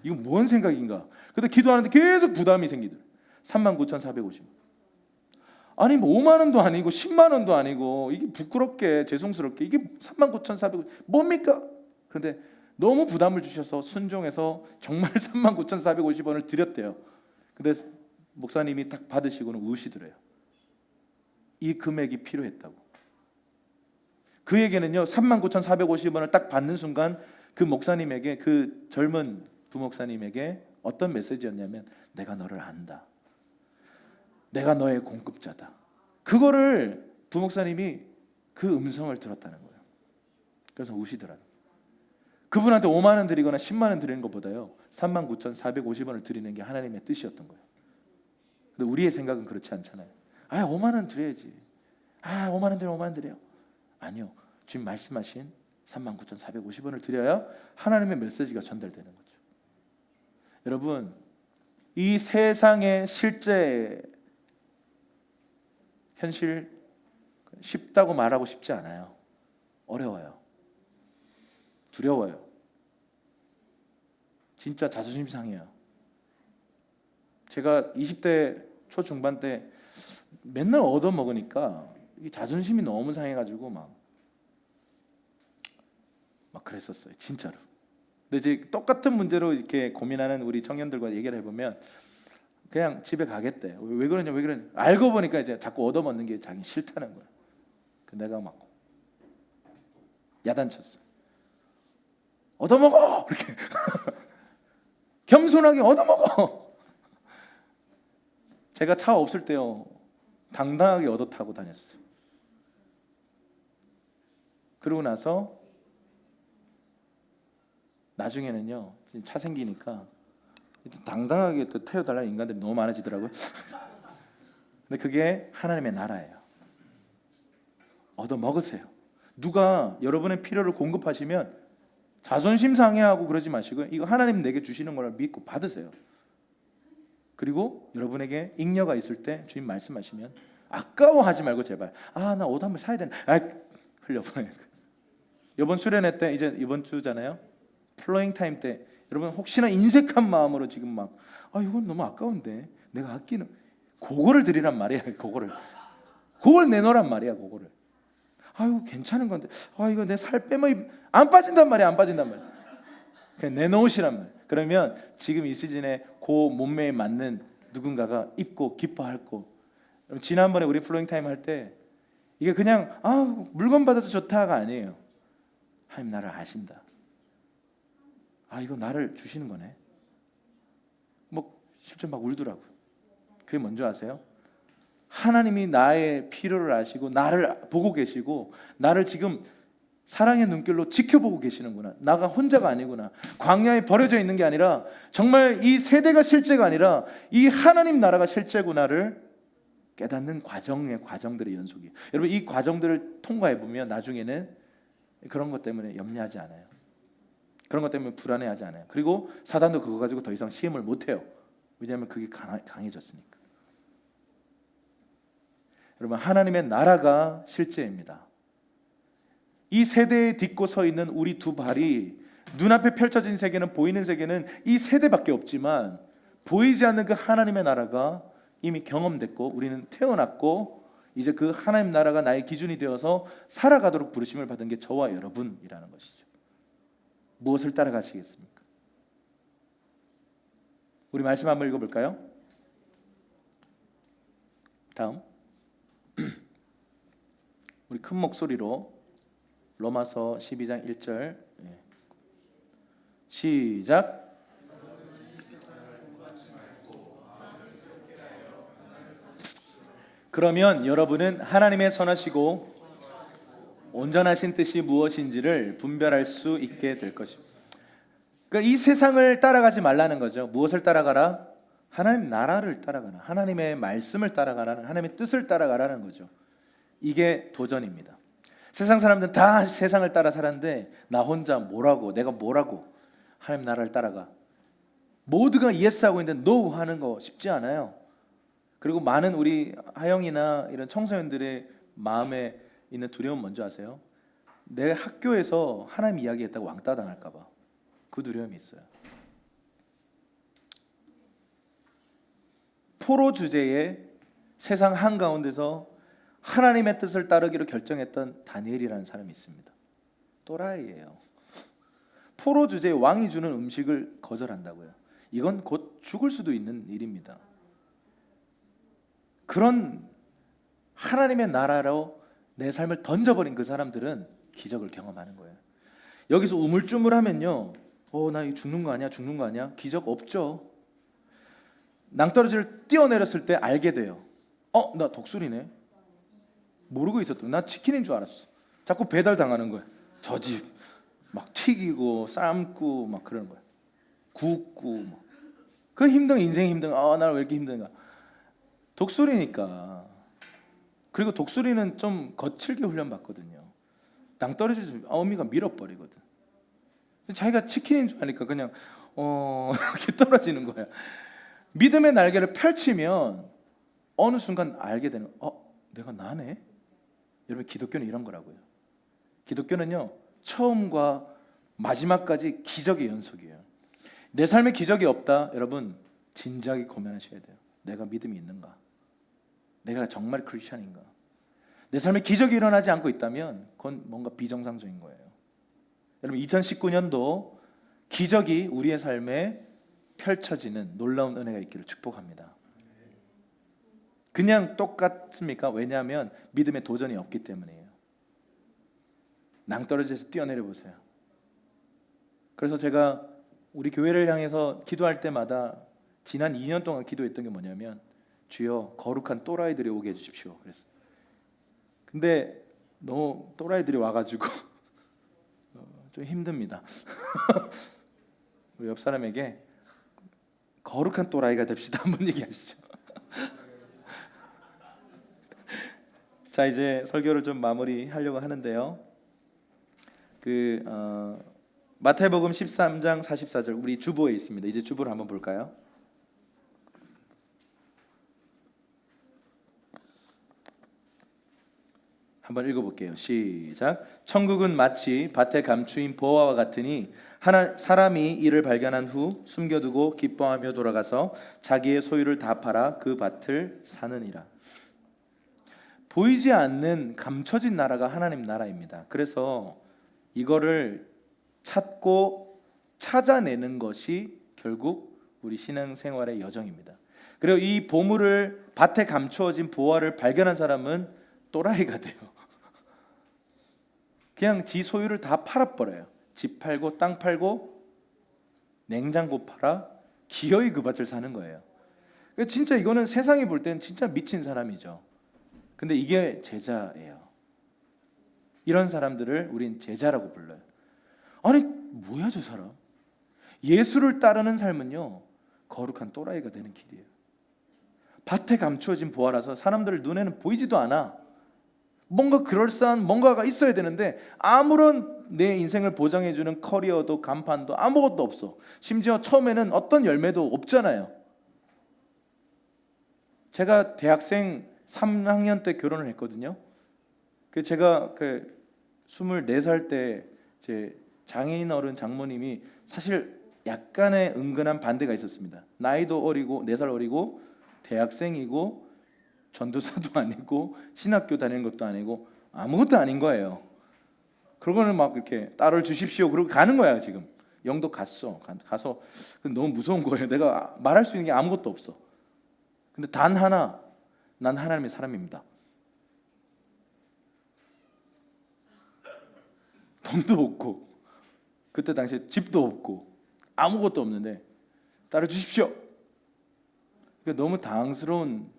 이건 뭔 생각인가? 근데 기도하는데 계속 부담이 생기더라고요. 39,450원. 아니 뭐 5만 원도 아니고 10만 원도 아니고 이게 부끄럽게 죄송스럽게 이게 39,450원 뭡니까? 그런데 너무 부담을 주셔서 순종해서 정말 39,450원을 드렸대요. 근데 목사님이 딱 받으시고는 우시더래요. 이 금액이 필요했다고. 그에게는요 39,450원을 딱 받는 순간 그 목사님에게, 그 젊은 부목사님에게 어떤 메시지였냐면 내가 너를 안다. 내가 너의 공급자다. 그거를 부목사님이 그 음성을 들었다는 거예요. 그래서 우시더라고요. 그분한테 5만 원 드리거나 10만 원 드리는 것보다요 39,450원을 드리는 게 하나님의 뜻이었던 거예요. 근데 우리의 생각은 그렇지 않잖아요. 5만 원 드려야지. 5만 원 드려, 5만 원 드려. 아니요. 지금 말씀하신 39,450원을 드려야 하나님의 메시지가 전달되는 거죠. 여러분, 이 세상의 실제 현실 쉽다고 말하고 싶지 않아요. 어려워요. 두려워요. 진짜 자존심 상해요. 제가 20대 초중반 때 맨날 얻어먹으니까 자존심이 너무 상해가지고 막 그랬었어요. 진짜로. 근데 이제 똑같은 문제로 이렇게 고민하는 우리 청년들과 얘기를 해보면 그냥 집에 가겠대. 왜 그러냐, 왜 그러냐. 알고 보니까 이제 자꾸 얻어먹는 게 자기 싫다는 거야. 내가 막 야단쳤어. 얻어먹어! 이렇게 겸손하게 얻어먹어. 제가 차 없을 때요, 당당하게 얻어 타고 다녔어요. 그러고 나서 나중에는요, 차 생기니까 당당하게 또 태워달라는 인간들이 너무 많아지더라고요. 근데 그게 하나님의 나라예요. 얻어 먹으세요. 누가 여러분의 필요를 공급하시면 자존심 상해하고 그러지 마시고 이거 하나님 내게 주시는 걸 믿고 받으세요. 그리고 여러분에게 잉여가 있을 때 주님 말씀하시면 아까워하지 말고 제발 나 옷 한번 사야 되나 흘려보내요. 이번 수련회 때 이제 이번 주잖아요. 플로잉 타임 때 여러분 혹시나 인색한 마음으로 지금 막 이건 너무 아까운데 내가 아끼는 그거를 드리란 말이야. 그걸 내놓으란 말이야. 그거를 괜찮은 건데 이거 내 살 빼면 안 빠진단 말이야. 안 빠진단 말이야. 그냥 내놓으시란 말이야. 그러면 지금 이 시즌에 그 몸매에 맞는 누군가가 입고 기뻐할 거. 지난번에 우리 플로잉 타임 할 때 이게 그냥 물건 받아서 좋다가 아니에요. 하나님 나를 아신다. 이거 나를 주시는 거네. 실제 막 울더라고요. 그게 뭔지 아세요? 하나님이 나의 필요를 아시고 나를 보고 계시고 나를 지금 사랑의 눈길로 지켜보고 계시는구나. 나가 혼자가 아니구나. 광야에 버려져 있는 게 아니라 정말 이 세대가 실제가 아니라 이 하나님 나라가 실제구나를 깨닫는 과정들의 연속이에요. 여러분 이 과정들을 통과해 보면 나중에는 그런 것 때문에 염려하지 않아요. 그런 것 때문에 불안해하지 않아요. 그리고 사단도 그거 가지고 더 이상 시험을 못 해요. 왜냐하면 그게 강해졌으니까. 여러분 하나님의 나라가 실제입니다. 이 세대에 딛고 서 있는 우리 두 발이 눈앞에 펼쳐진 세계는 보이는 세계는 이 세대밖에 없지만 보이지 않는 그 하나님의 나라가 이미 경험됐고 우리는 태어났고 이제 그 하나님 나라가 나의 기준이 되어서 살아가도록 부르심을 받은 게 저와 여러분이라는 것이죠. 무엇을 따라가시겠습니까? 우리 말씀 한번 읽어볼까요? 다음 우리 큰 목소리로 로마서 12장 1절 시작. 그러면 여러분은 하나님의 선하시고 온전하신 뜻이 무엇인지를 분별할 수 있게 될 것입니다. 그러니까 이 세상을 따라가지 말라는 거죠. 무엇을 따라가라? 하나님 나라를 따라가라. 하나님의 말씀을 따라가라는 하나님의 뜻을 따라가라는 거죠. 이게 도전입니다. 세상 사람들은 다 세상을 따라 살았는데 나 혼자 뭐라고 내가 뭐라고 하나님 나라를 따라가. 모두가 예스하고 있는데 노 하는 거 쉽지 않아요. 그리고 많은 우리 하영이나 이런 청소년들의 마음에 있는 두려움 뭔지 아세요? 내 학교에서 하나님 이야기했다고 왕따 당할까 봐. 그 두려움이 있어요. 포로 주제에 세상 한가운데서 하나님의 뜻을 따르기로 결정했던 다니엘이라는 사람이 있습니다. 또라이예요. 포로 주제에 왕이 주는 음식을 거절한다고요. 이건 곧 죽을 수도 있는 일입니다. 그런 하나님의 나라로 내 삶을 던져버린 그 사람들은 기적을 경험하는 거예요. 여기서 우물쭈물하면요, 나 이거 죽는 거 아니야? 죽는 거 아니야? 기적 없죠. 낭떠러지를 뛰어내렸을 때 알게 돼요. 나 독수리네. 모르고 있었던. 나 치킨인 줄 알았어. 자꾸 배달 당하는 거야. 저 집 막 튀기고 삶고 막 그러는 거야. 굽고 막. 그 힘든 인생이 힘든. 나 왜 이렇게 힘든가? 독수리니까. 그리고 독수리는 좀 거칠게 훈련받거든요. 낭떠러지에서 어미가 밀어버리거든. 자기가 치킨인 줄 아니까 그냥 이렇게 떨어지는 거야. 믿음의 날개를 펼치면 어느 순간 알게 되는, 내가 나네? 여러분, 기독교는 이런 거라고요. 기독교는요, 처음과 마지막까지 기적의 연속이에요. 내 삶에 기적이 없다, 여러분 진지하게 고민하셔야 돼요. 내가 믿음이 있는가? 내가 정말 크리스천인가? 내 삶에 기적이 일어나지 않고 있다면 그건 뭔가 비정상적인 거예요. 여러분, 2019년도 기적이 우리의 삶에 펼쳐지는 놀라운 은혜가 있기를 축복합니다. 그냥 똑같습니까? 왜냐하면 믿음의 도전이 없기 때문이에요. 낭떠러지에서 뛰어내려 보세요. 그래서 제가 우리 교회를 향해서 기도할 때마다 지난 2년 동안 기도했던 게 뭐냐면, 주여 거룩한 또라이들이 오게 해주십시오. 그래서 근데 너무 또라이들이 와가지고 좀 힘듭니다. 우리 옆 사람에게 거룩한 또라이가 됩시다 한번 얘기하시죠. 자, 이제 설교를 좀 마무리하려고 하는데요. 마태복음 13장 44절 우리 주보에 있습니다. 이제 주보를 한번 볼까요? 한번 읽어볼게요. 시작. 천국은 마치 밭에 감추인 보화와 같으니 사람이 이를 발견한 후 숨겨두고 기뻐하며 돌아가서 자기의 소유를 다 팔아 그 밭을 사느니라. 보이지 않는 감춰진 나라가 하나님 나라입니다. 그래서 이거를 찾고 찾아내는 것이 결국 우리 신앙생활의 여정입니다. 그리고 이 보물을, 밭에 감추어진 보화를 발견한 사람은 또라이가 돼요. 그냥 지 소유를 다 팔아버려요. 집 팔고 땅 팔고 냉장고 팔아 기어이 그 밭을 사는 거예요. 진짜 이거는 세상이 볼 때는 진짜 미친 사람이죠. 근데 이게 제자예요. 이런 사람들을 우린 제자라고 불러요. 아니 뭐야 저 사람? 예수를 따르는 삶은요, 거룩한 또라이가 되는 길이에요. 밭에 감추어진 보화라서 사람들 눈에는 보이지도 않아. 뭔가 그럴싸한 뭔가가 있어야 되는데 아무런 내 인생을 보장해주는 커리어도 간판도 아무것도 없어. 심지어 처음에는 어떤 열매도 없잖아요. 제가 대학생 3학년 때 결혼을 했거든요. 제가 24살 때 제 장인 어른 장모님이 사실 약간의 은근한 반대가 있었습니다. 나이도 어리고 4살 어리고 대학생이고 전도사도 아니고 신학교 다니는 것도 아니고 아무것도 아닌 거예요. 그러고는 막 이렇게 딸을 주십시오 그러고 가는 거야. 지금 영도 가서 너무 무서운 거예요. 내가 말할 수 있는 게 아무것도 없어. 근데 단 하나, 난 하나님의 사람입니다. 돈도 없고 그때 당시에 집도 없고 아무것도 없는데 딸을 주십시오. 그러니까 너무 당황스러운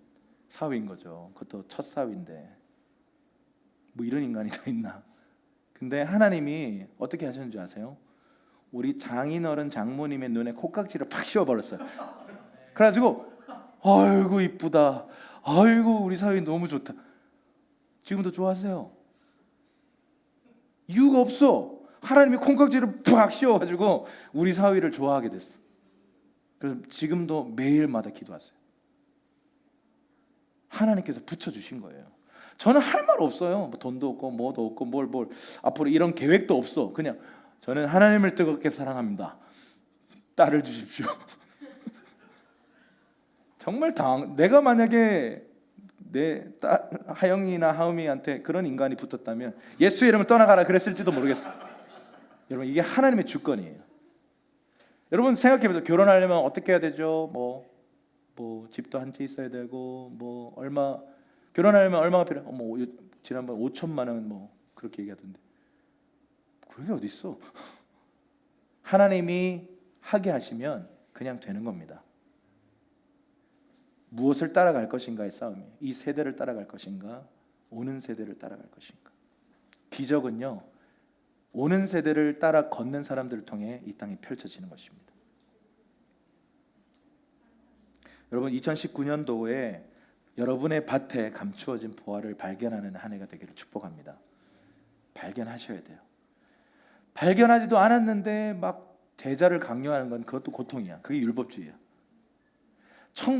사위인 거죠. 그것도 첫 사위인데 뭐 이런 인간이 다 있나. 근데 하나님이 어떻게 하셨는지 아세요? 우리 장인어른 장모님의 눈에 콧깍지를 팍 씌워버렸어요. 그래가지고 아이고 이쁘다, 아이고 우리 사위 너무 좋다. 지금도 좋아하세요? 이유가 없어. 하나님이 콩깍지를 팍 씌워가지고 우리 사위를 좋아하게 됐어. 그래서 지금도 매일마다 기도하세요. 하나님께서 붙여주신 거예요. 저는 할 말 없어요. 뭐 돈도 없고 뭐도 없고 뭘 앞으로 이런 계획도 없어. 그냥 저는 하나님을 뜨겁게 사랑합니다. 딸을 주십시오. 정말 내가 만약에 내 딸 하영이나 하음이한테 그런 인간이 붙었다면 예수의 이름을 떠나가라 그랬을지도 모르겠어. 여러분, 이게 하나님의 주권이에요. 여러분 생각해보세요. 결혼하려면 어떻게 해야 되죠? 뭐 집도 한 채 있어야 되고 결혼하려면 얼마가 필요해? 지난번 5천만 원 그렇게 얘기하던데 그게 어디 있어? 하나님이 하게 하시면 그냥 되는 겁니다. 무엇을 따라갈 것인가의 싸움이에요. 이 세대를 따라갈 것인가, 오는 세대를 따라갈 것인가. 기적은요, 오는 세대를 따라 걷는 사람들을 통해 이 땅에 펼쳐지는 것입니다. 여러분, 2019년도에 여러분의 밭에 감추어진 보화를 발견하는 한 해가 되기를 축복합니다. 발견하셔야 돼요. 발견하지도 않았는데 막 제자를 강요하는 건 그것도 고통이야. 그게 율법주의야.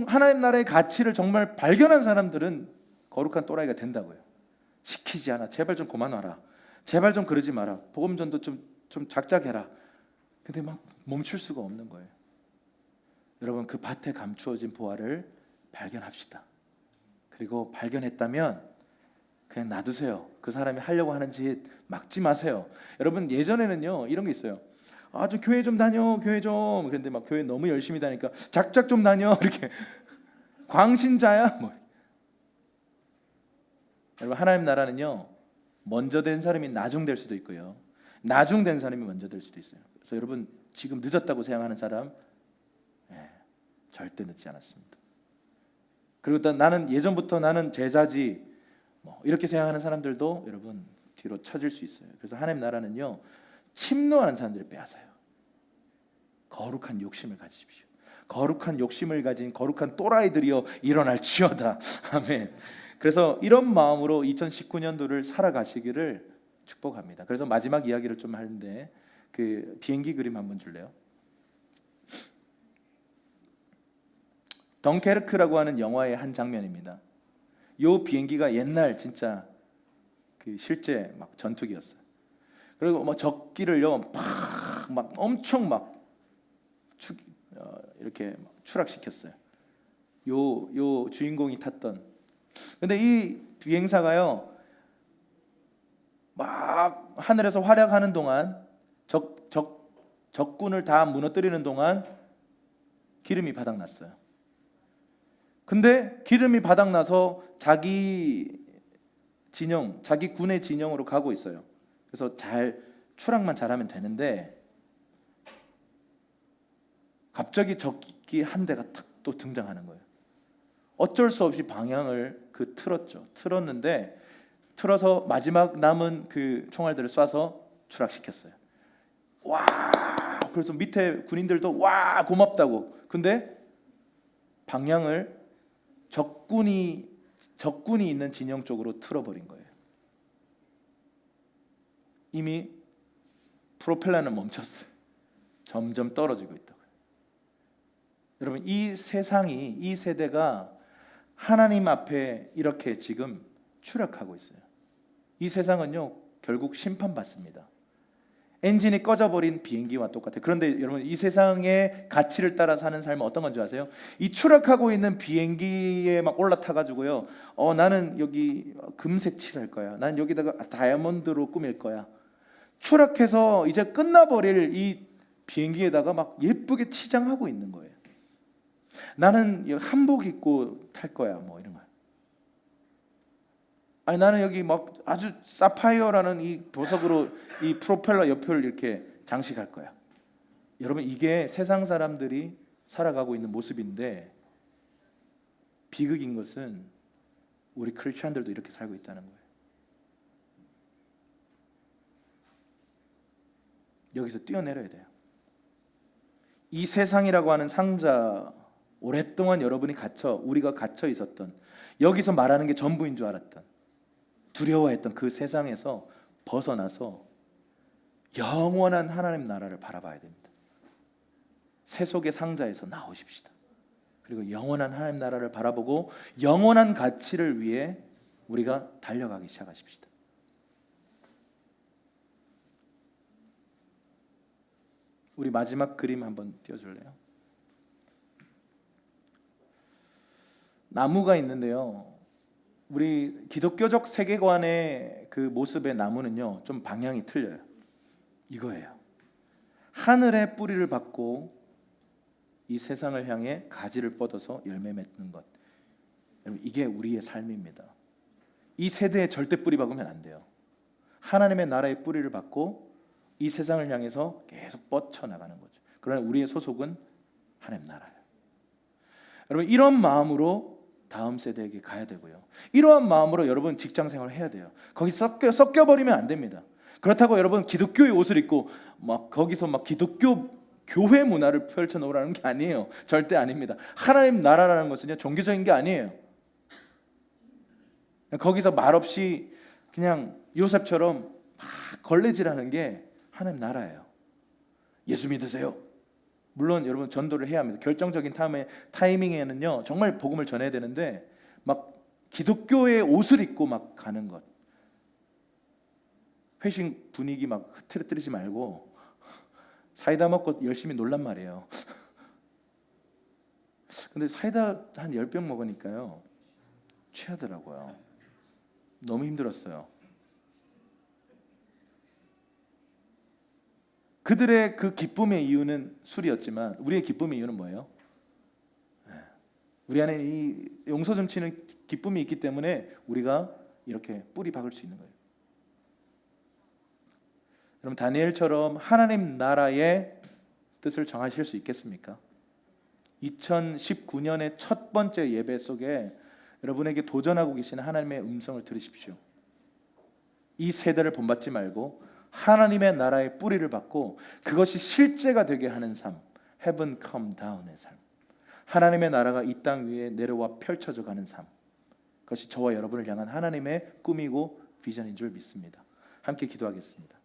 하나님 나라의 가치를 정말 발견한 사람들은 거룩한 또라이가 된다고요. 시키지 않아. 제발 좀 그만 와라. 제발 좀 그러지 마라. 복음전도 좀 작작해라. 근데 막 멈출 수가 없는 거예요. 여러분, 그 밭에 감추어진 보화를 발견합시다. 그리고 발견했다면 그냥 놔두세요. 그 사람이 하려고 하는 짓 막지 마세요. 여러분, 예전에는요 이런 게 있어요. 좀 교회 좀 다녀, 교회 좀. 그런데 막 교회 너무 열심히 다니까 작작 좀 다녀 이렇게. 광신자야 뭐. 여러분, 하나님 나라는요 먼저 된 사람이 나중 될 수도 있고요, 나중 된 사람이 먼저 될 수도 있어요. 그래서 여러분, 지금 늦었다고 생각하는 사람, 절대 늦지 않았습니다. 그리고 또 나는 예전부터 나는 제자지 뭐 이렇게 생각하는 사람들도 여러분 뒤로 처질 수 있어요. 그래서 하나님 나라는요 침노하는 사람들을 빼앗아요. 거룩한 욕심을 가지십시오. 거룩한 욕심을 가진 거룩한 또라이들이여 일어날지어다. 아멘. 그래서 이런 마음으로 2019년도를 살아가시기를 축복합니다. 그래서 마지막 이야기를 좀 하는데, 그 비행기 그림 한번 줄래요? 덩케르크라고 하는 영화의 한 장면입니다. 요 비행기가 옛날 진짜 그 실제 막 전투기였어요. 그리고 막 적기를요 막 엄청 막 이렇게 추락시켰어요. 요 주인공이 탔던. 근데 이 비행사가요 막 하늘에서 활약하는 동안, 적군을 다 무너뜨리는 동안 기름이 바닥났어요. 근데 기름이 바닥나서 자기 군의 진영으로 가고 있어요. 그래서 추락만 잘하면 되는데, 갑자기 적기 한 대가 탁 또 등장하는 거예요. 어쩔 수 없이 방향을 틀었는데 틀어서 마지막 남은 그 총알들을 쏴서 추락시켰어요. 와! 그래서 밑에 군인들도 와 고맙다고. 근데 방향을 적군이 있는 진영 쪽으로 틀어버린 거예요. 이미 프로펠러는 멈췄어요. 점점 떨어지고 있다고요. 여러분, 이 세상이, 이 세대가 하나님 앞에 이렇게 지금 추락하고 있어요. 이 세상은요 결국 심판받습니다. 엔진이 꺼져버린 비행기와 똑같아요. 그런데 여러분, 이 세상의 가치를 따라 사는 삶은 어떤 건지 아세요? 이 추락하고 있는 비행기에 막 올라타가지고요, 나는 여기 금색 칠할 거야, 나는 여기다가 다이아몬드로 꾸밀 거야. 추락해서 이제 끝나버릴 이 비행기에다가 막 예쁘게 치장하고 있는 거예요. 나는 한복 입고 탈 거야, 뭐 이런 거. 아니, 나는 여기 막 아주 사파이어라는 이 보석으로 이 프로펠러 옆을 이렇게 장식할 거야. 여러분, 이게 세상 사람들이 살아가고 있는 모습인데, 비극인 것은 우리 크리스천들도 이렇게 살고 있다는 거예요. 여기서 뛰어내려야 돼요. 이 세상이라고 하는 상자, 오랫동안 우리가 갇혀 있었던, 여기서 말하는 게 전부인 줄 알았던, 두려워했던 그 세상에서 벗어나서 영원한 하나님 나라를 바라봐야 됩니다. 세속의 상자에서 나오십시다. 그리고 영원한 하나님 나라를 바라보고 영원한 가치를 위해 우리가 달려가기 시작하십시다. 우리 마지막 그림 한번 띄워줄래요? 나무가 있는데요, 우리 기독교적 세계관의 그 모습의 나무는요 좀 방향이 틀려요. 이거예요. 하늘의 뿌리를 받고 이 세상을 향해 가지를 뻗어서 열매 맺는 것. 여러분, 이게 우리의 삶입니다. 이 세대에 절대 뿌리 박으면 안 돼요. 하나님의 나라의 뿌리를 받고 이 세상을 향해서 계속 뻗쳐나가는 거죠. 그러나 우리의 소속은 하나님 나라예요. 여러분, 이런 마음으로 다음 세대에게 가야 되고요, 이러한 마음으로 여러분 직장 생활을 해야 돼요. 거기 섞여버리면 안 됩니다. 그렇다고 여러분 기독교의 옷을 입고 막 거기서 막 기독교 교회 문화를 펼쳐놓으라는 게 아니에요. 절대 아닙니다. 하나님 나라라는 것은요 종교적인 게 아니에요. 거기서 말없이 그냥 요셉처럼 막 걸레질하는 게 하나님 나라예요. 예수 믿으세요? 물론 여러분 전도를 해야 합니다. 결정적인 타이밍에는요 정말 복음을 전해야 되는데 막 기독교의 옷을 입고 막 가는 것, 회식 분위기 막 흐트러뜨리지 말고 사이다 먹고 열심히 놀란 말이에요. 근데 사이다 한 10병 먹으니까요 취하더라고요. 너무 힘들었어요. 그들의 그 기쁨의 이유는 술이었지만 우리의 기쁨의 이유는 뭐예요? 우리 안에 이 용서 점치는 기쁨이 있기 때문에 우리가 이렇게 뿌리 박을 수 있는 거예요. 그럼 다니엘처럼 하나님 나라의 뜻을 정하실 수 있겠습니까? 2019년의 첫 번째 예배 속에 여러분에게 도전하고 계시는 하나님의 음성을 들으십시오. 이 세대를 본받지 말고 하나님의 나라의 뿌리를 받고 그것이 실제가 되게 하는 삶, Heaven come down의 삶, 하나님의 나라가 이 땅 위에 내려와 펼쳐져 가는 삶, 그것이 저와 여러분을 향한 하나님의 꿈이고 비전인 줄 믿습니다. 함께 기도하겠습니다.